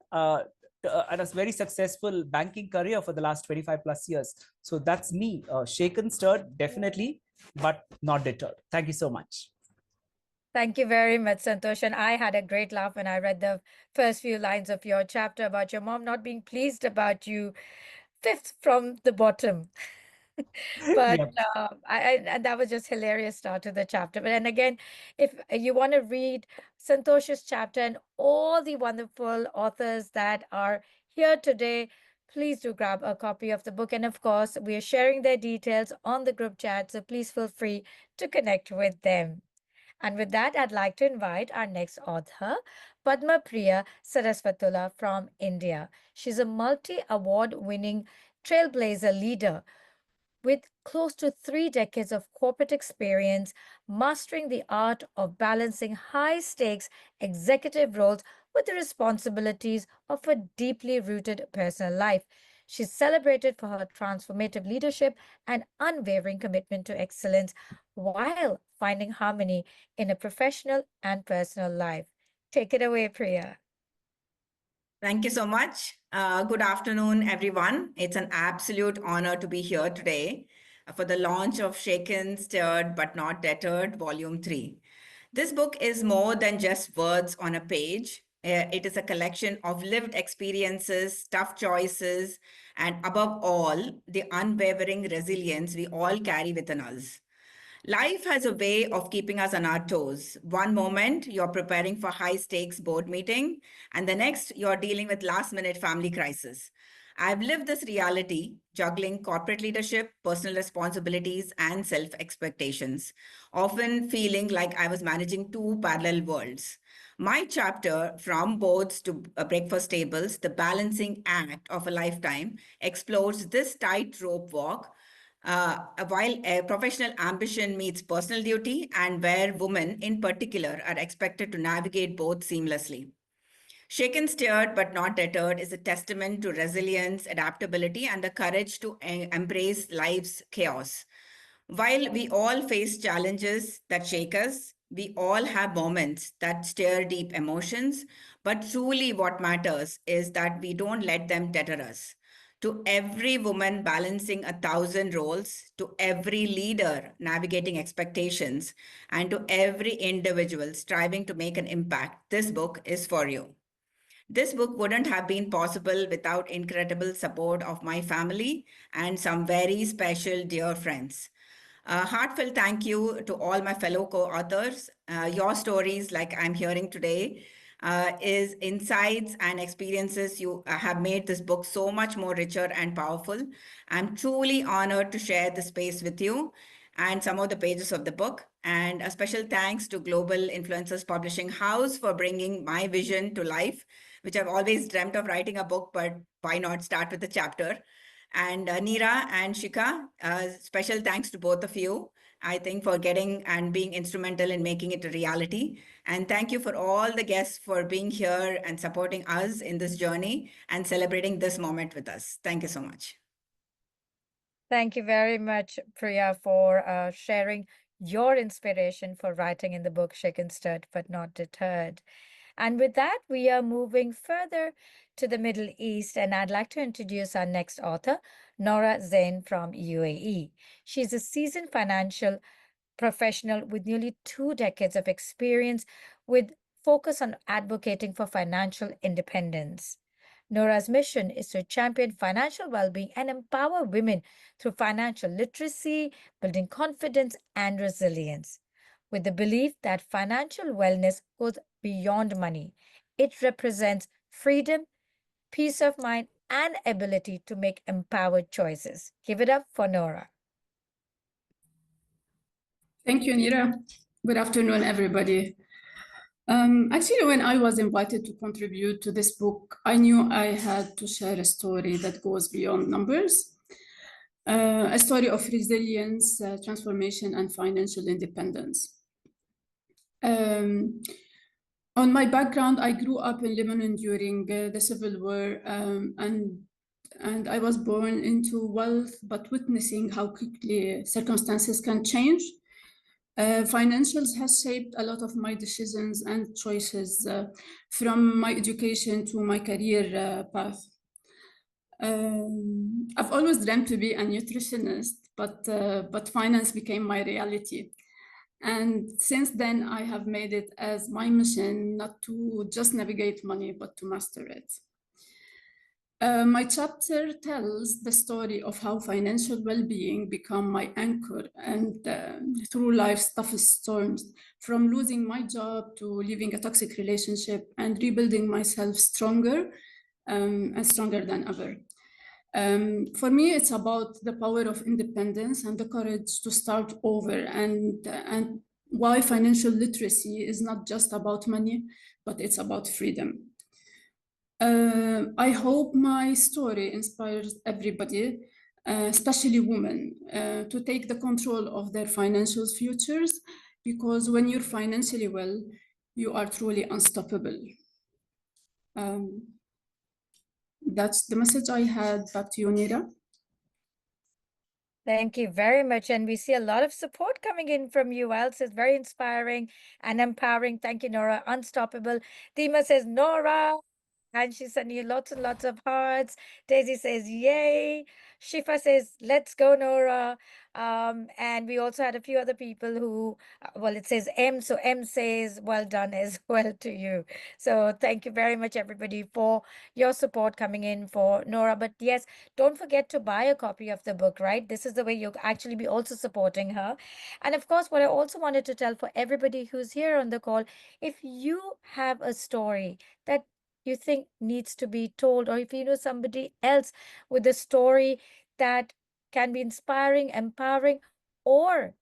and a very successful banking career for the last 25 plus years. So that's me, shaken, stirred, definitely, but not deterred. Thank you so much. Thank you very much, Santosh. And I had a great laugh when I read the first few lines of your chapter about your mom not being pleased about you, fifth from the bottom. But Yep. and that was just hilarious start to the chapter. But then again, if you want to read Santosh's chapter and all the wonderful authors that are here today, please do grab a copy of the book. And of course, we are sharing their details on the group chat, so please feel free to connect with them. And with that, I'd like to invite our next author, Padma Priya Saraswatula from India. She's a multi-award winning trailblazer leader with close to 3 decades of corporate experience, mastering the art of balancing high stakes executive roles with the responsibilities of a deeply rooted personal life. She's celebrated for her transformative leadership and unwavering commitment to excellence while finding harmony in a professional and personal life. Take it away, Priya. Thank you so much. Good afternoon, everyone. It's an absolute honor to be here today for the launch of Shaken, Stirred But Not Deterred, Volume 3. This book is more than just words on a page. It is a collection of lived experiences, tough choices, and above all, the unwavering resilience we all carry within us. Life has a way of keeping us on our toes. One moment you're preparing for high stakes board meeting, and the next you're dealing with last minute family crisis. I've lived this reality, juggling corporate leadership, personal responsibilities, and self expectations, often feeling like I was managing 2 parallel worlds. My chapter, From Boards to Breakfast Tables, the balancing act of a lifetime, explores this tightrope walk, while a professional ambition meets personal duty, and where women in particular are expected to navigate both seamlessly. Shaken, stirred, but not deterred is a testament to resilience, adaptability, and the courage to embrace life's chaos. While we all face challenges that shake us, we all have moments that stir deep emotions, but truly what matters is that we don't let them deter us. To every woman balancing 1,000 roles, to every leader navigating expectations, and to every individual striving to make an impact, this book is for you. This book wouldn't have been possible without incredible support of my family and some very special dear friends. A heartfelt thank you to all my fellow co-authors. Your stories, like I'm hearing today, is insights and experiences you have made this book so much more richer and powerful. I'm truly honored to share the space with you and some of the pages of the book. And a special thanks to Global Influencers Publishing House for bringing my vision to life, which I've always dreamt of writing a book, but why not start with a chapter? And Neera and Shika, special thanks to both of you, I think, for getting and being instrumental in making it a reality. And thank you for all the guests for being here and supporting us in this journey and celebrating this moment with us. Thank you so much. Thank you very much, Priya, for sharing your inspiration for writing in the book Shaken, Stirred But Not Deterred. And with that, we are moving further to the Middle East, and I'd like to introduce our next author, Nora Zain from UAE. She's a seasoned financial professional with nearly 2 decades of experience with focus on advocating for financial independence. Nora's mission is to champion financial well-being and empower women through financial literacy, building confidence and resilience, with the belief that financial wellness goes beyond money. It represents freedom, peace of mind, and ability to make empowered choices. Give it up for Nora. Thank you, Nira. Good afternoon, everybody. Actually, when I was invited to contribute to this book, I knew I had to share a story that goes beyond numbers, a story of resilience, transformation, and financial independence. On my background, I grew up in Lebanon during the Civil War, and I was born into wealth, but witnessing how quickly circumstances can change. Financials has shaped a lot of my decisions and choices, from my education to my career path. I've always dreamt to be a nutritionist, but finance became my reality. And since then, I have made it as my mission not to just navigate money, but to master it. My chapter tells the story of how financial well-being became my anchor and through life's toughest storms, from losing my job to leaving a toxic relationship and rebuilding myself stronger and stronger than ever. For me, it's about the power of independence and the courage to start over, and why financial literacy is not just about money, but it's about freedom. I hope my story inspires everybody, especially women, to take the control of their financial futures, because when you're financially well, you are truly unstoppable. That's the message I had. Back to you, Nira. Thank you very much. And we see a lot of support coming in from you, Els. It's very inspiring and empowering. Thank you, Nora. Unstoppable. Dima says, Nora. And she's sending you lots and lots of hearts. Daisy says, yay. Shifa says, let's go, Nora. And we also had a few other people who, well, it says M. So M says, well done as well to you. So thank you very much, everybody, for your support coming in for Nora. But yes, don't forget to buy a copy of the book, right? This is the way you'll actually be also supporting her. And of course, what I also wanted to tell for everybody who's here on the call, if you have a story that you think needs to be told, or if you know somebody else with a story that can be inspiring, empowering, or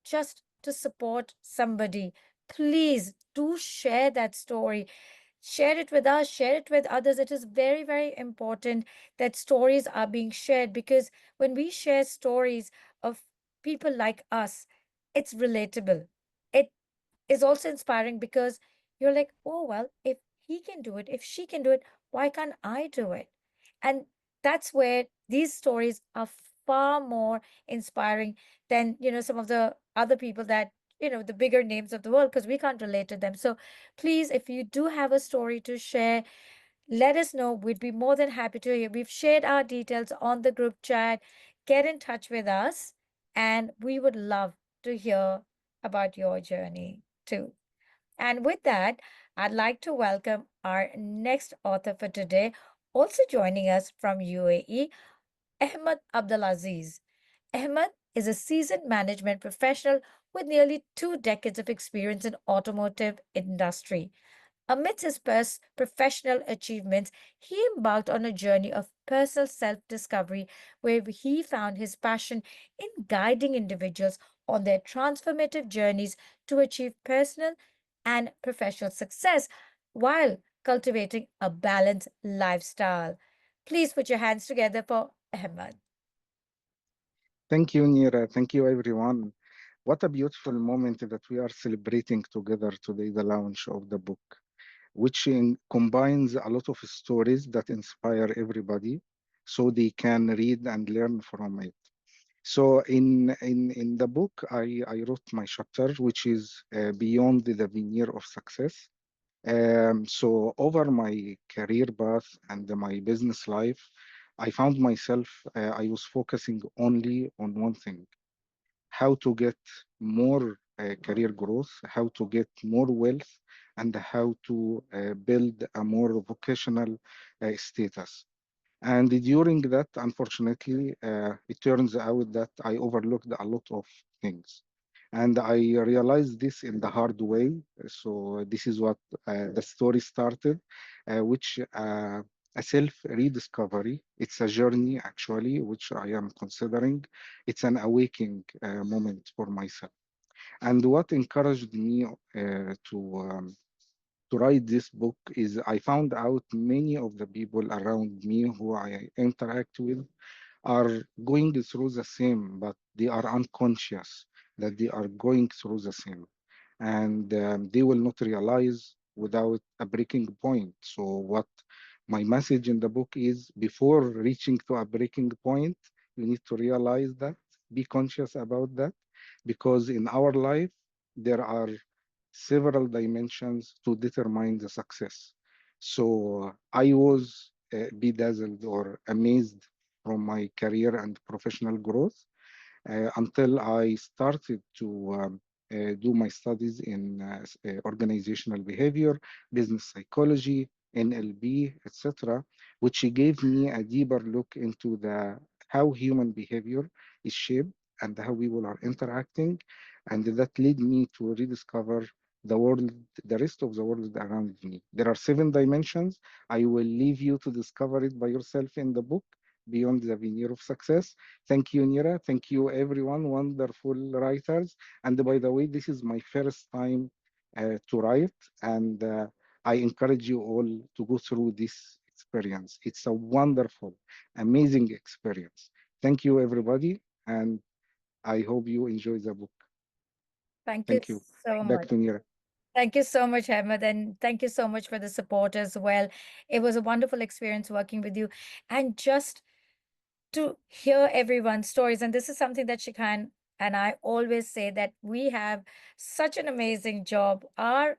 just to support somebody, please do share that story. Share it with us, share it with others. It is very, very important that stories are being shared, because when we share stories of people like us, it's relatable. It is also inspiring because you're like, oh, well, if he can do it, if she can do it, why can't I do it? And that's where these stories are far more inspiring than, some of the other people that, the bigger names of the world, because we can't relate to them. So please, if you do have a story to share, let us know. We'd be more than happy to hear. We've shared our details on the group chat. Get in touch with us, and we would love to hear about your journey too. And with that, I'd like to welcome our next author for today, also joining us from UAE, Ahmed Abdulaziz. Ahmed is a seasoned management professional with nearly 2 decades of experience in automotive industry. Amidst his professional achievements, he embarked on a journey of personal self-discovery where he found his passion in guiding individuals on their transformative journeys to achieve personal and professional success while cultivating a balanced lifestyle. Please put your hands together for Ahmed. Thank you, Nira. Thank you, everyone. What a beautiful moment that we are celebrating together today, the launch of the book, which combines a lot of stories that inspire everybody so they can read and learn from it. So in the book, I wrote my chapter, which is Beyond the Veneer of Success. So over my career path and my business life, I found myself, I was focusing only on one thing: how to get more career growth, how to get more wealth, and how to build a more vocational status. And during that, unfortunately, it turns out that I overlooked a lot of things. And I realized this in the hard way. So this is what the story started, which a self-rediscovery. It's a journey, actually, which I am considering. It's an awakening moment for myself. And what encouraged me to write this book is I found out many of the people around me who I interact with are going through the same, but they are unconscious that they are going through the same. And they will not realize without a breaking point. So, what my message in the book is before reaching to a breaking point, you need to realize that, be conscious about that, because in our life, there are several dimensions to determine the success. So I was bedazzled or amazed from my career and professional growth until I started to do my studies in organizational behavior, business psychology, NLP, etc., which gave me a deeper look into the how human behavior is shaped and how people are interacting, and that led me to rediscover the world, the rest of the world around me. There are 7 dimensions. I will leave you to discover it by yourself in the book, Beyond the Veneer of Success. Thank you, Nira. Thank you, everyone, wonderful writers. And by the way, this is my first time to write, and I encourage you all to go through this experience. It's a wonderful, amazing experience. Thank you, everybody, and I hope you enjoy the book. Thank you Thank you. so Back much. to Nira. Thank you so much, Ahmed, and thank you so much for the support as well. It was a wonderful experience working with you, and just to hear everyone's stories. And this is something that Shikhan and I always say, that we have such an amazing job. Our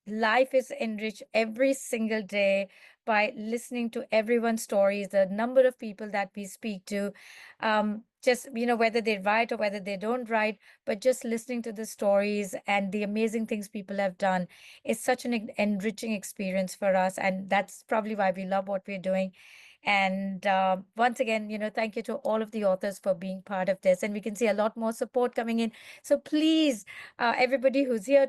life is enriched every single day by listening to everyone's stories, the number of people that we speak to, just, whether they write or whether they don't write, but just listening to the stories and the amazing things people have done is such an enriching experience for us. And that's probably why we love what we're doing. And once again, thank you to all of the authors for being part of this. And we can see a lot more support coming in. So please, everybody who's here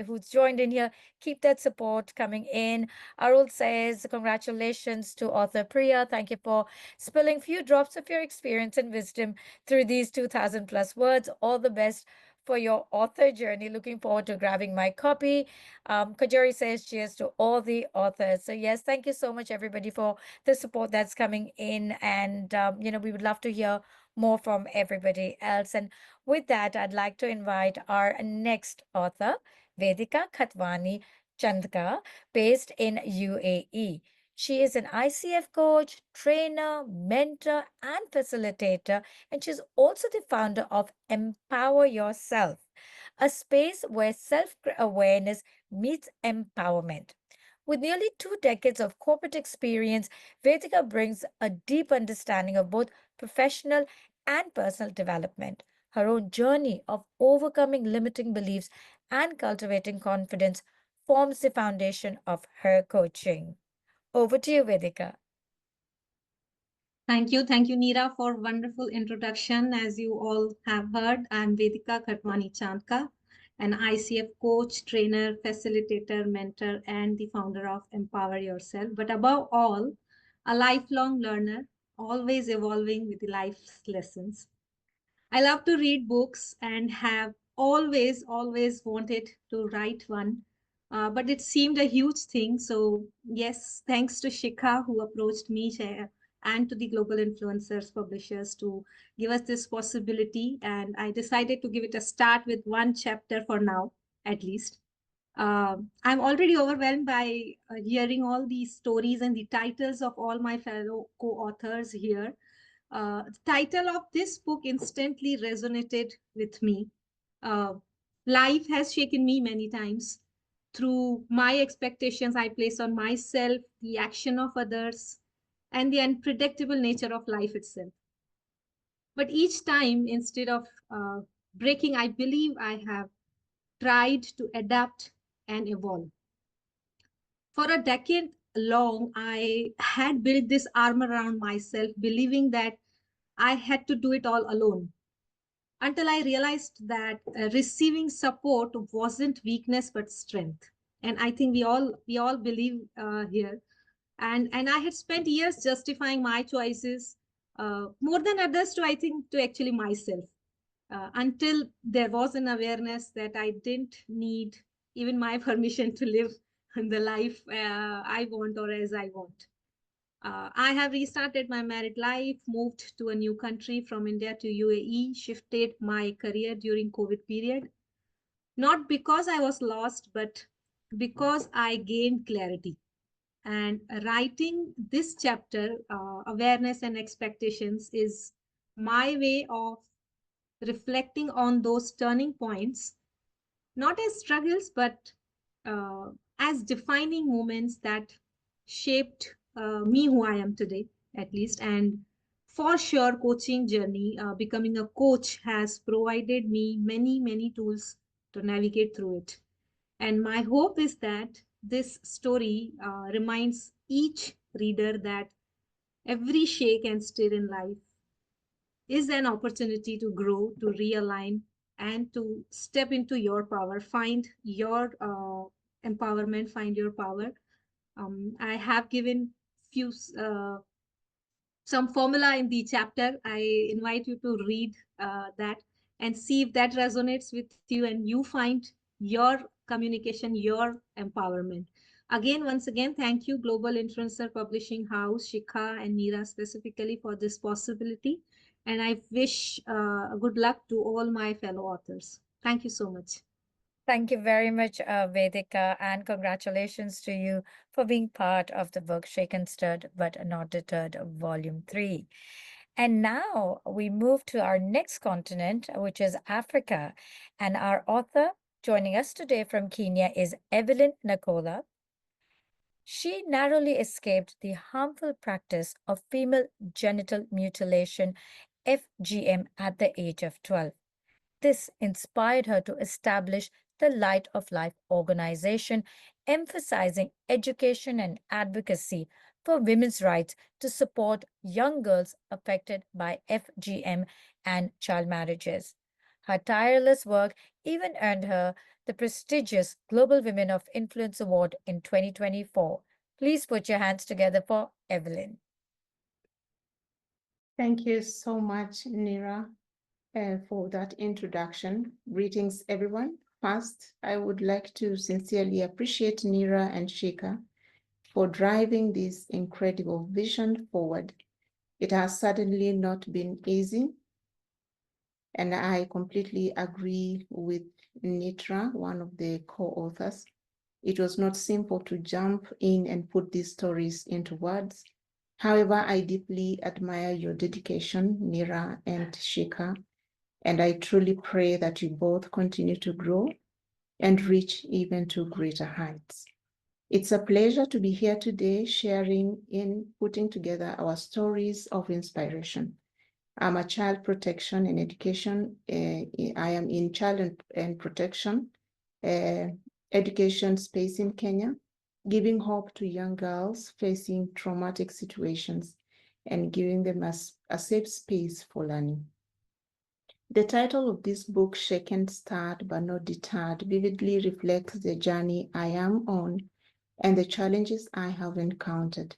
who's joined in here, keep that support coming in. Arul says, congratulations to author Priya. Thank you for spilling few drops of your experience and wisdom through these 2,000 plus words. All the best for your author journey. Looking forward to grabbing my copy. Kajori says, cheers to all the authors. So yes, thank you so much, everybody, for the support that's coming in. And, we would love to hear more from everybody else. And with that, I'd like to invite our next author, Vedika Khatwani Chandka, based in UAE. She is an ICF coach, trainer, mentor, and facilitator, and she's also the founder of Empower Yourself, a space where self-awareness meets empowerment. With nearly 2 decades of corporate experience, Vedika brings a deep understanding of both professional and personal development. Her own journey of overcoming limiting beliefs and cultivating confidence forms the foundation of her coaching. Over to you, Vedika. Thank you, Neera, for wonderful introduction. As you all have heard, I'm Vedika Khatwani Chandka, an ICF coach, trainer, facilitator, mentor, and the founder of Empower Yourself. But above all, a lifelong learner, always evolving with the life's lessons. I love to read books and have always wanted to write one. But it seemed a huge thing. So yes, thanks to Shikha who approached me and to the Global Influencers publishers to give us this possibility. And I decided to give it a start with one chapter for now, at least. I'm already overwhelmed by hearing all these stories and the titles of all my fellow co-authors here. The title of this book instantly resonated with me. Life has shaken me many times through my expectations I place on myself, the action of others, and the unpredictable nature of life itself. But each time, instead of breaking, I believe I have tried to adapt and evolve. For a decade long, I had built this armor around myself, believing that I had to do it all alone. until I realized that receiving support wasn't weakness but strength. And I think we all believe here. And I had spent years justifying my choices more than others to, I think, to actually myself, until there was an awareness that I didn't need even my permission to live the life I want or as I want. I have restarted my married life, moved to a new country from India to UAE, shifted my career during COVID period, not because I was lost, but because I gained clarity. And writing this chapter, Awareness and Expectations, is my way of reflecting on those turning points, not as struggles, but uh, as defining moments that shaped me who I am today, at least. And for sure, coaching journey, becoming a coach has provided me many, many tools to navigate through it. And my hope is that this story reminds each reader that every shake and stir in life is an opportunity to grow, to realign, and to step into your power, find your empowerment, find your power. I have given few some formula in the chapter. I invite you to read that and see if that resonates with you and you find your communication, your empowerment. Again, once again, thank you, Global Influencer Publishing House, Shikha and Neera specifically for this possibility. And I wish good luck to all my fellow authors. Thank you so much. Thank you very much, Vedika, and congratulations to you for being part of the book Shaken, Stirred But Not Deterred, Volume 3. And now we move to our next continent, which is Africa. And our author joining us today from Kenya is Evelyn Nakola. She narrowly escaped the harmful practice of female genital mutilation, FGM, at the age of 12. This inspired her to establish the Light of Life organization, emphasizing education and advocacy for women's rights to support young girls affected by FGM and child marriages. Her tireless work even earned her the prestigious Global Women of Influence Award in 2024. Please put your hands together for Evelyn. Thank you so much, Neera, for that introduction. Greetings, everyone. First, I would like to sincerely appreciate Neera and Shika for driving this incredible vision forward. It has certainly not been easy, and I completely agree with Nitra, one of the co-authors. It was not simple to jump in and put these stories into words. However, I deeply admire your dedication, Neera and Shika, and I truly pray that you both continue to grow and reach even to greater heights. It's a pleasure to be here today sharing in putting together our stories of inspiration. I'm a child protection and education. I am in child and protection education space in Kenya, giving hope to young girls facing traumatic situations and giving them a safe space for learning. The title of this book, Shaken, Stirred But Not Deterred, vividly reflects the journey I am on and the challenges I have encountered.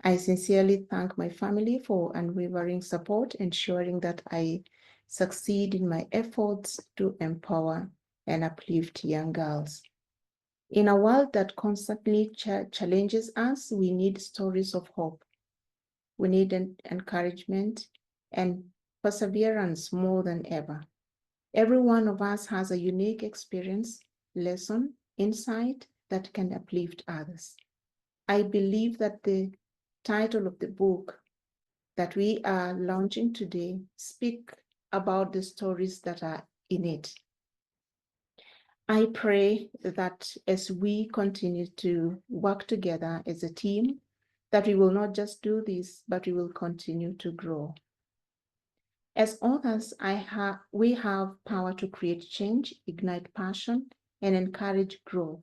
I sincerely thank my family for unwavering support, ensuring that I succeed in my efforts to empower and uplift young girls. In a world that constantly challenges us, we need stories of hope. We need encouragement and perseverance more than ever. Every one of us has a unique experience, lesson, insight that can uplift others. I believe that the title of the book that we are launching today speak about the stories that are in it. I pray that as we continue to work together as a team, that we will not just do this, but we will continue to grow. As authors, we have power to create change, ignite passion, and encourage growth.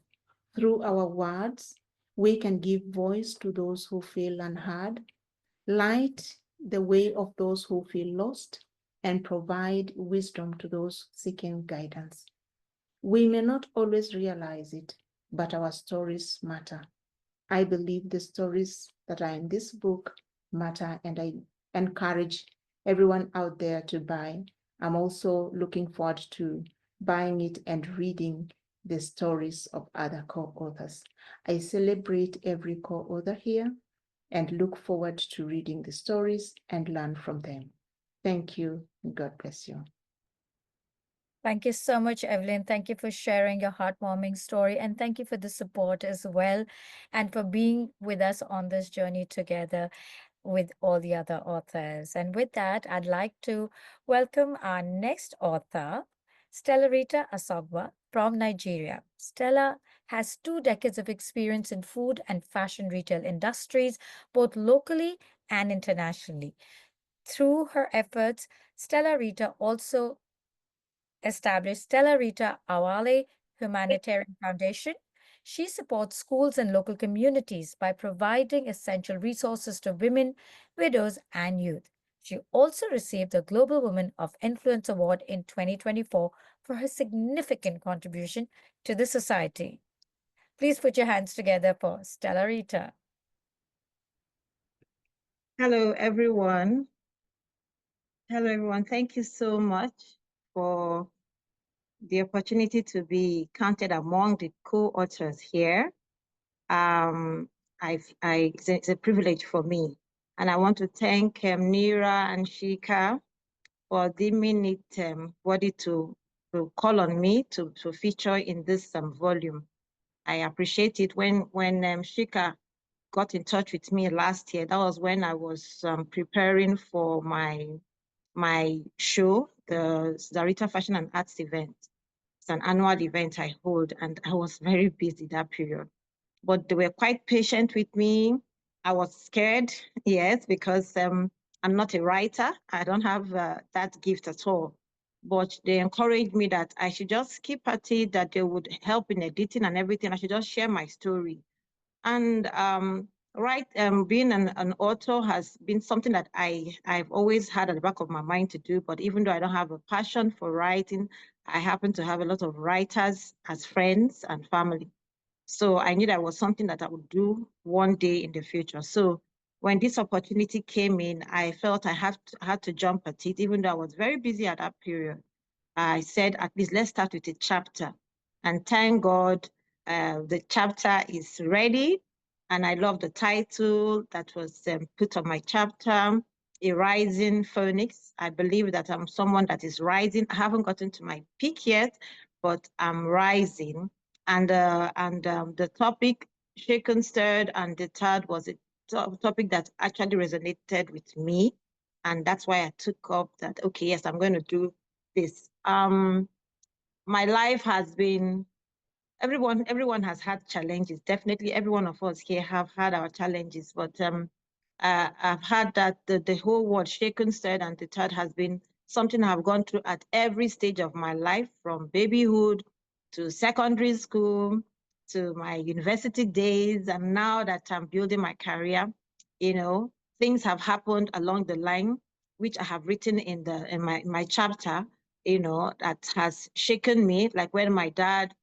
Through our words, we can give voice to those who feel unheard, light the way of those who feel lost, and provide wisdom to those seeking guidance. We may not always realize it, but our stories matter. I believe the stories that are in this book matter, and I encourage everyone out there to buy. I'm also looking forward to buying it and reading the stories of other co-authors. I celebrate every co-author here and look forward to reading the stories and learn from them. Thank you, and God bless you. Thank you so much, Evelyn. Thank you for sharing your heartwarming story, and thank you for the support as well, and for being with us on this journey together with all the other authors. And with that, I'd like to welcome our next author, Stella Rita Asogwa from Nigeria. Stella has 2 decades of experience in food and fashion retail industries, both locally and internationally. Through her efforts, Stella Rita also established Stella Rita Awale Humanitarian Foundation. She supports schools and local communities by providing essential resources to women, widows, and youth. She also received the Global Women of Influence Award in 2024 for her significant contribution to the society. Please put your hands together for Stella Rita. Hello, everyone. Hello, everyone. Thank you so much for the opportunity to be counted among the co-authors here. It's a privilege for me. And I want to thank Nira and Shika for deeming it worthy to call on me to feature in this volume. I appreciate it. When Shika got in touch with me last year, that was when I was preparing for my show, the Zarita Fashion and Arts event. It's an annual event I hold, and I was very busy that period. But they were quite patient with me. I was scared, yes, because I'm not a writer. I don't have that gift at all. But they encouraged me that I should just keep at it, that they would help in editing and everything. I should just share my story. And being an author has been something that I've always had at the back of my mind to do. But even though I don't have a passion for writing, I happen to have a lot of writers as friends and family. So I knew that was something that I would do one day in the future. So when this opportunity came in, I felt I had to jump at it, even though I was very busy at that period. I said, at least let's start with a chapter. And thank God, the chapter is ready. And I love the title that was put on my chapter, A Rising Phoenix. I believe that I'm someone that is rising. I haven't gotten to my peak yet, but I'm rising. And the topic, Shaken, Stirred, and Deterred, was a topic that actually resonated with me. And that's why I took up that, okay, yes, I'm going to do this. My life has been, everyone has had challenges. Definitely every one of us here have had our challenges, but I've had that the whole word shaken, stirred, and deterred has been something I've gone through at every stage of my life, from babyhood to secondary school to my university days. And now that I'm building my career, things have happened along the line, which I have written in my chapter, that has shaken me. Like when my dad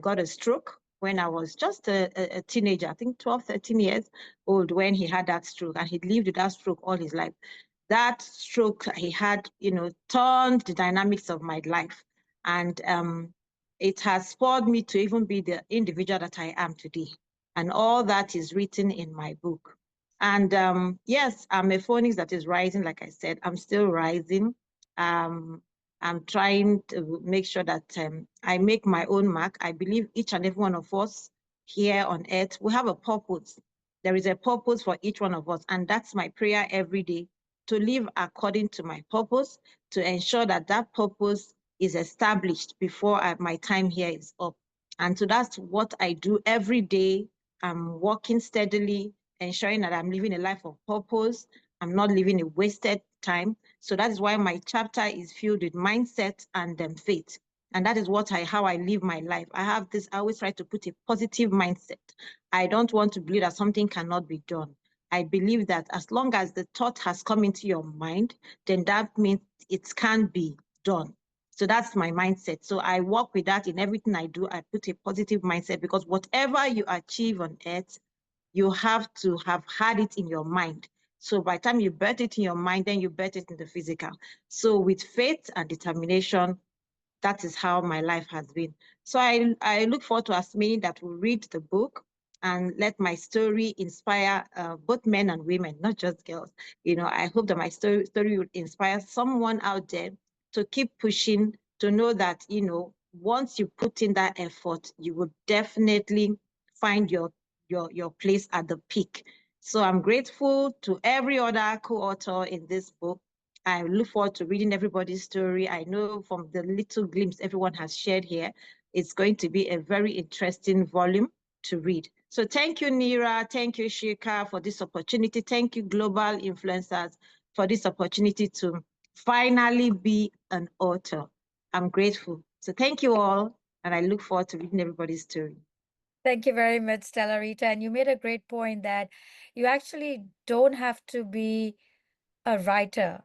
got a stroke when I was just a teenager, I think 12, 13 years old, when he had that stroke, and he lived with that stroke all his life. That stroke he had, turned the dynamics of my life. And it has spurred me to even be the individual that I am today. And all that is written in my book. And yes, I'm a phoenix that is rising. Like I said, I'm still rising. I'm trying to make sure that I make my own mark. I believe each and every one of us here on earth, we have a purpose. There is a purpose for each one of us. And that's my prayer every day, to live according to my purpose, to ensure that that purpose is established before my time here is up. And so that's what I do every day. I'm working steadily, ensuring that I'm living a life of purpose. I'm not living a wasted time. So that is why my chapter is filled with mindset and faith. And that is how I live my life. I always try to put a positive mindset. I don't want to believe that something cannot be done. I believe that as long as the thought has come into your mind, then that means it can be done. So that's my mindset. So I work with that in everything I do. I put a positive mindset, because whatever you achieve on earth, you have to have had it in your mind. So by the time you bet it in your mind, then you bet it in the physical. So with faith and determination, that is how my life has been. So I look forward to as many that will read the book and let my story inspire both men and women, not just girls. You know, I hope that my story will inspire someone out there to keep pushing, to know that, you know, once you put in that effort, you will definitely find your place at the peak. So I'm grateful to every other co-author in this book. I look forward to reading everybody's story. I know from the little glimpse everyone has shared here, it's going to be a very interesting volume to read. So thank you, Nira. Thank you, Shika, for this opportunity. Thank you, Global Influencers, for this opportunity to finally be an author. I'm grateful. So thank you all, and I look forward to reading everybody's story. Thank you very much, Stella Rita. And you made a great point that you actually don't have to be a writer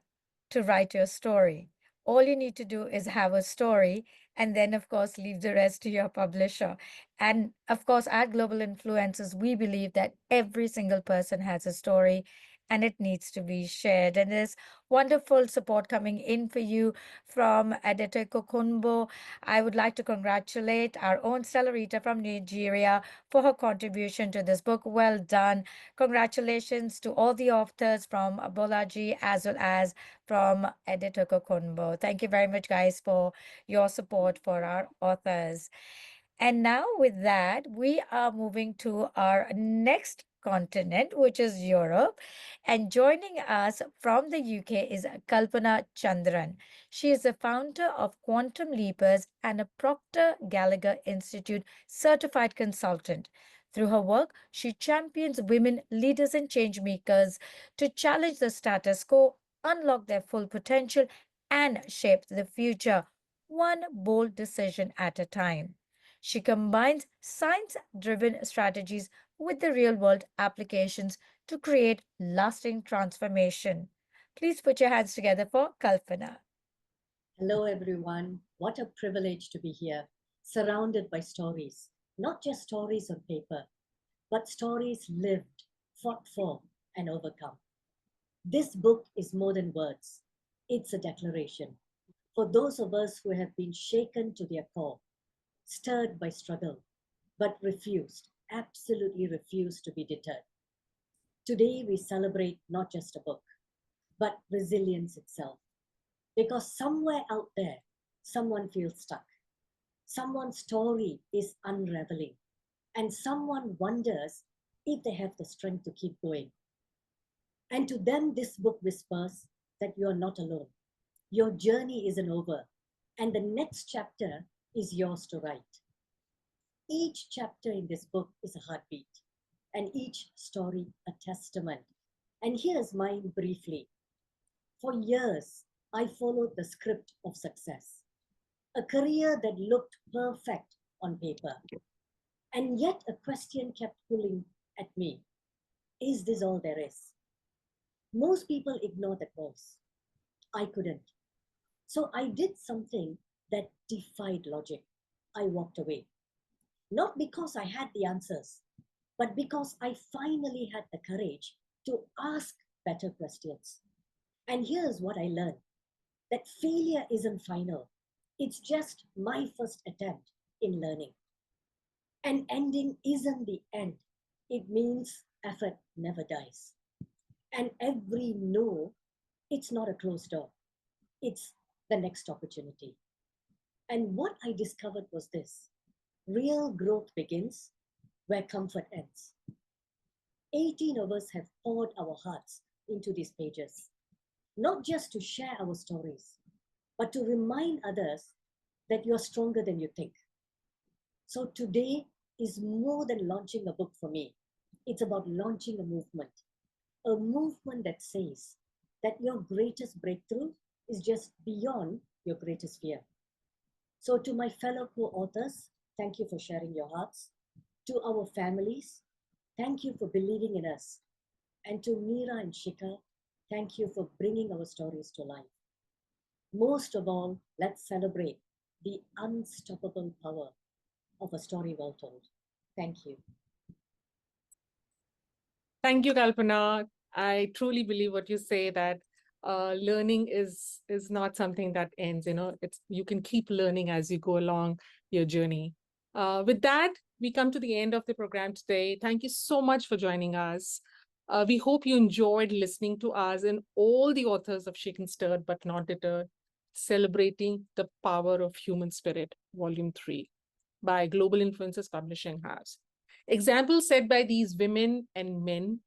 to write your story. All you need to do is have a story and then, of course, leave the rest to your publisher. And of course, at Global Influencers, we believe that every single person has a story and it needs to be shared. And there's wonderful support coming in for you from Editor Kokunbo. I would like to congratulate our own Stella Rita from Nigeria for her contribution to this book. Well done. Congratulations to all the authors from Bolaji as well as from Editor Kokunbo. Thank you very much, guys, for your support for our authors. And now, with that, we are moving to our next continent, which is Europe. And joining us from the UK is Kalpana Chandran. She is the founder of Quantum Leapers and a Proctor Gallagher Institute certified consultant. Through her work, she champions women leaders and change makers to challenge the status quo, unlock their full potential, and shape the future, one bold decision at a time. She combines science-driven strategies with the real-world applications to create lasting transformation. Please put your hands together for Kalpana. Hello, everyone. What a privilege to be here, surrounded by stories, not just stories on paper, but stories lived, fought for, and overcome. This book is more than words. It's a declaration for those of us who have been shaken to their core, stirred by struggle, but refused, absolutely refused to be deterred. Today, we celebrate not just a book, but resilience itself. Because somewhere out there, someone feels stuck. Someone's story is unraveling, and someone wonders if they have the strength to keep going. And to them, this book whispers that you're not alone. Your journey isn't over, and the next chapter is yours to write. Each chapter in this book is a heartbeat, and each story a testament. And here's mine briefly. For years, I followed the script of success, a career that looked perfect on paper. And yet a question kept pulling at me. Is this all there is? Most people ignore that voice. I couldn't. So I did something that defied logic. I walked away. Not because I had the answers, but because I finally had the courage to ask better questions. And here's what I learned. That failure isn't final. It's just my first attempt in learning. And ending isn't the end. It means effort never dies. And every no, it's not a closed door. It's the next opportunity. And what I discovered was this. Real growth begins where comfort ends. 18 of us have poured our hearts into these pages, not just to share our stories, but to remind others that you're stronger than you think. So today is more than launching a book for me. It's about launching a movement that says that your greatest breakthrough is just beyond your greatest fear. So to my fellow co-authors, thank you for sharing your hearts. To our families, thank you for believing in us. And to Neera and Shika, thank you for bringing our stories to life. Most of all, let's celebrate the unstoppable power of a story well told. Thank you. Thank you, Kalpana. I truly believe what you say, that learning is not something that ends. It's you can keep learning as you go along your journey. With that, we come to the end of the program today. Thank you so much for joining us. We hope you enjoyed listening to us and all the authors of Shaken, Stirred But Not Deterred, Celebrating the Power of Human Spirit, Volume 3 by Global Influencers Publishing House. Examples set by these women and men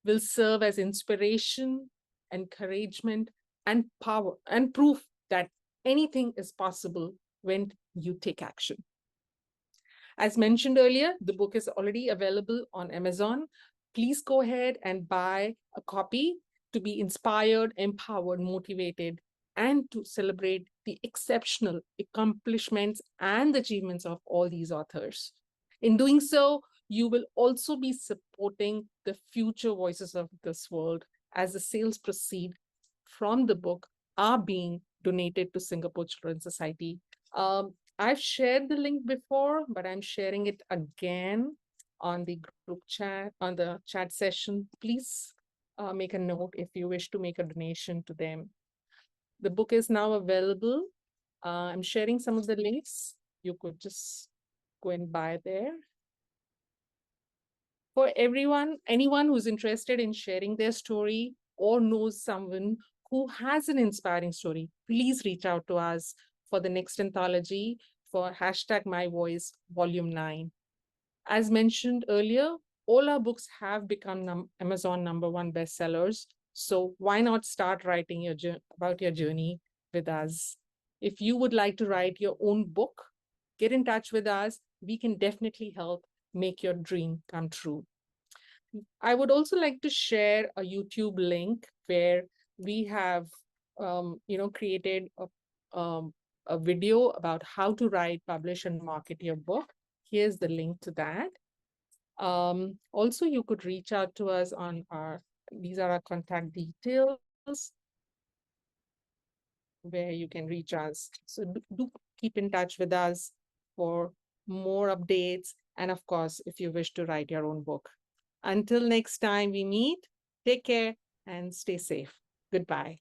will serve as inspiration, encouragement, and power, and proof that anything is possible when you take action. As mentioned earlier, the book is already available on Amazon. Please go ahead and buy a copy to be inspired, empowered, motivated, and to celebrate the exceptional accomplishments and achievements of all these authors. In doing so, you will also be supporting the future voices of this world as the sales proceed from the book are being donated to Singapore Children's Society. I've shared the link before, but I'm sharing it again on the group chat, on the chat session. Please make a note if you wish to make a donation to them. The book is now available. I'm sharing some of the links. You could just go and buy there. For anyone who's interested in sharing their story or knows someone who has an inspiring story, please reach out to us for the next anthology for #MyVoice Volume 9. As mentioned earlier, all our books have become Amazon #1 bestsellers. So why not start writing about your journey with us? If you would like to write your own book, get in touch with us. We can definitely help make your dream come true. I would also like to share a YouTube link where we have, created a video about how to write, publish, and market your book. Here's the link to that. Also, you could reach out to us on these are our contact details where you can reach us. So do keep in touch with us for more updates. And of course, if you wish to write your own book. Until next time we meet, take care and stay safe. Goodbye.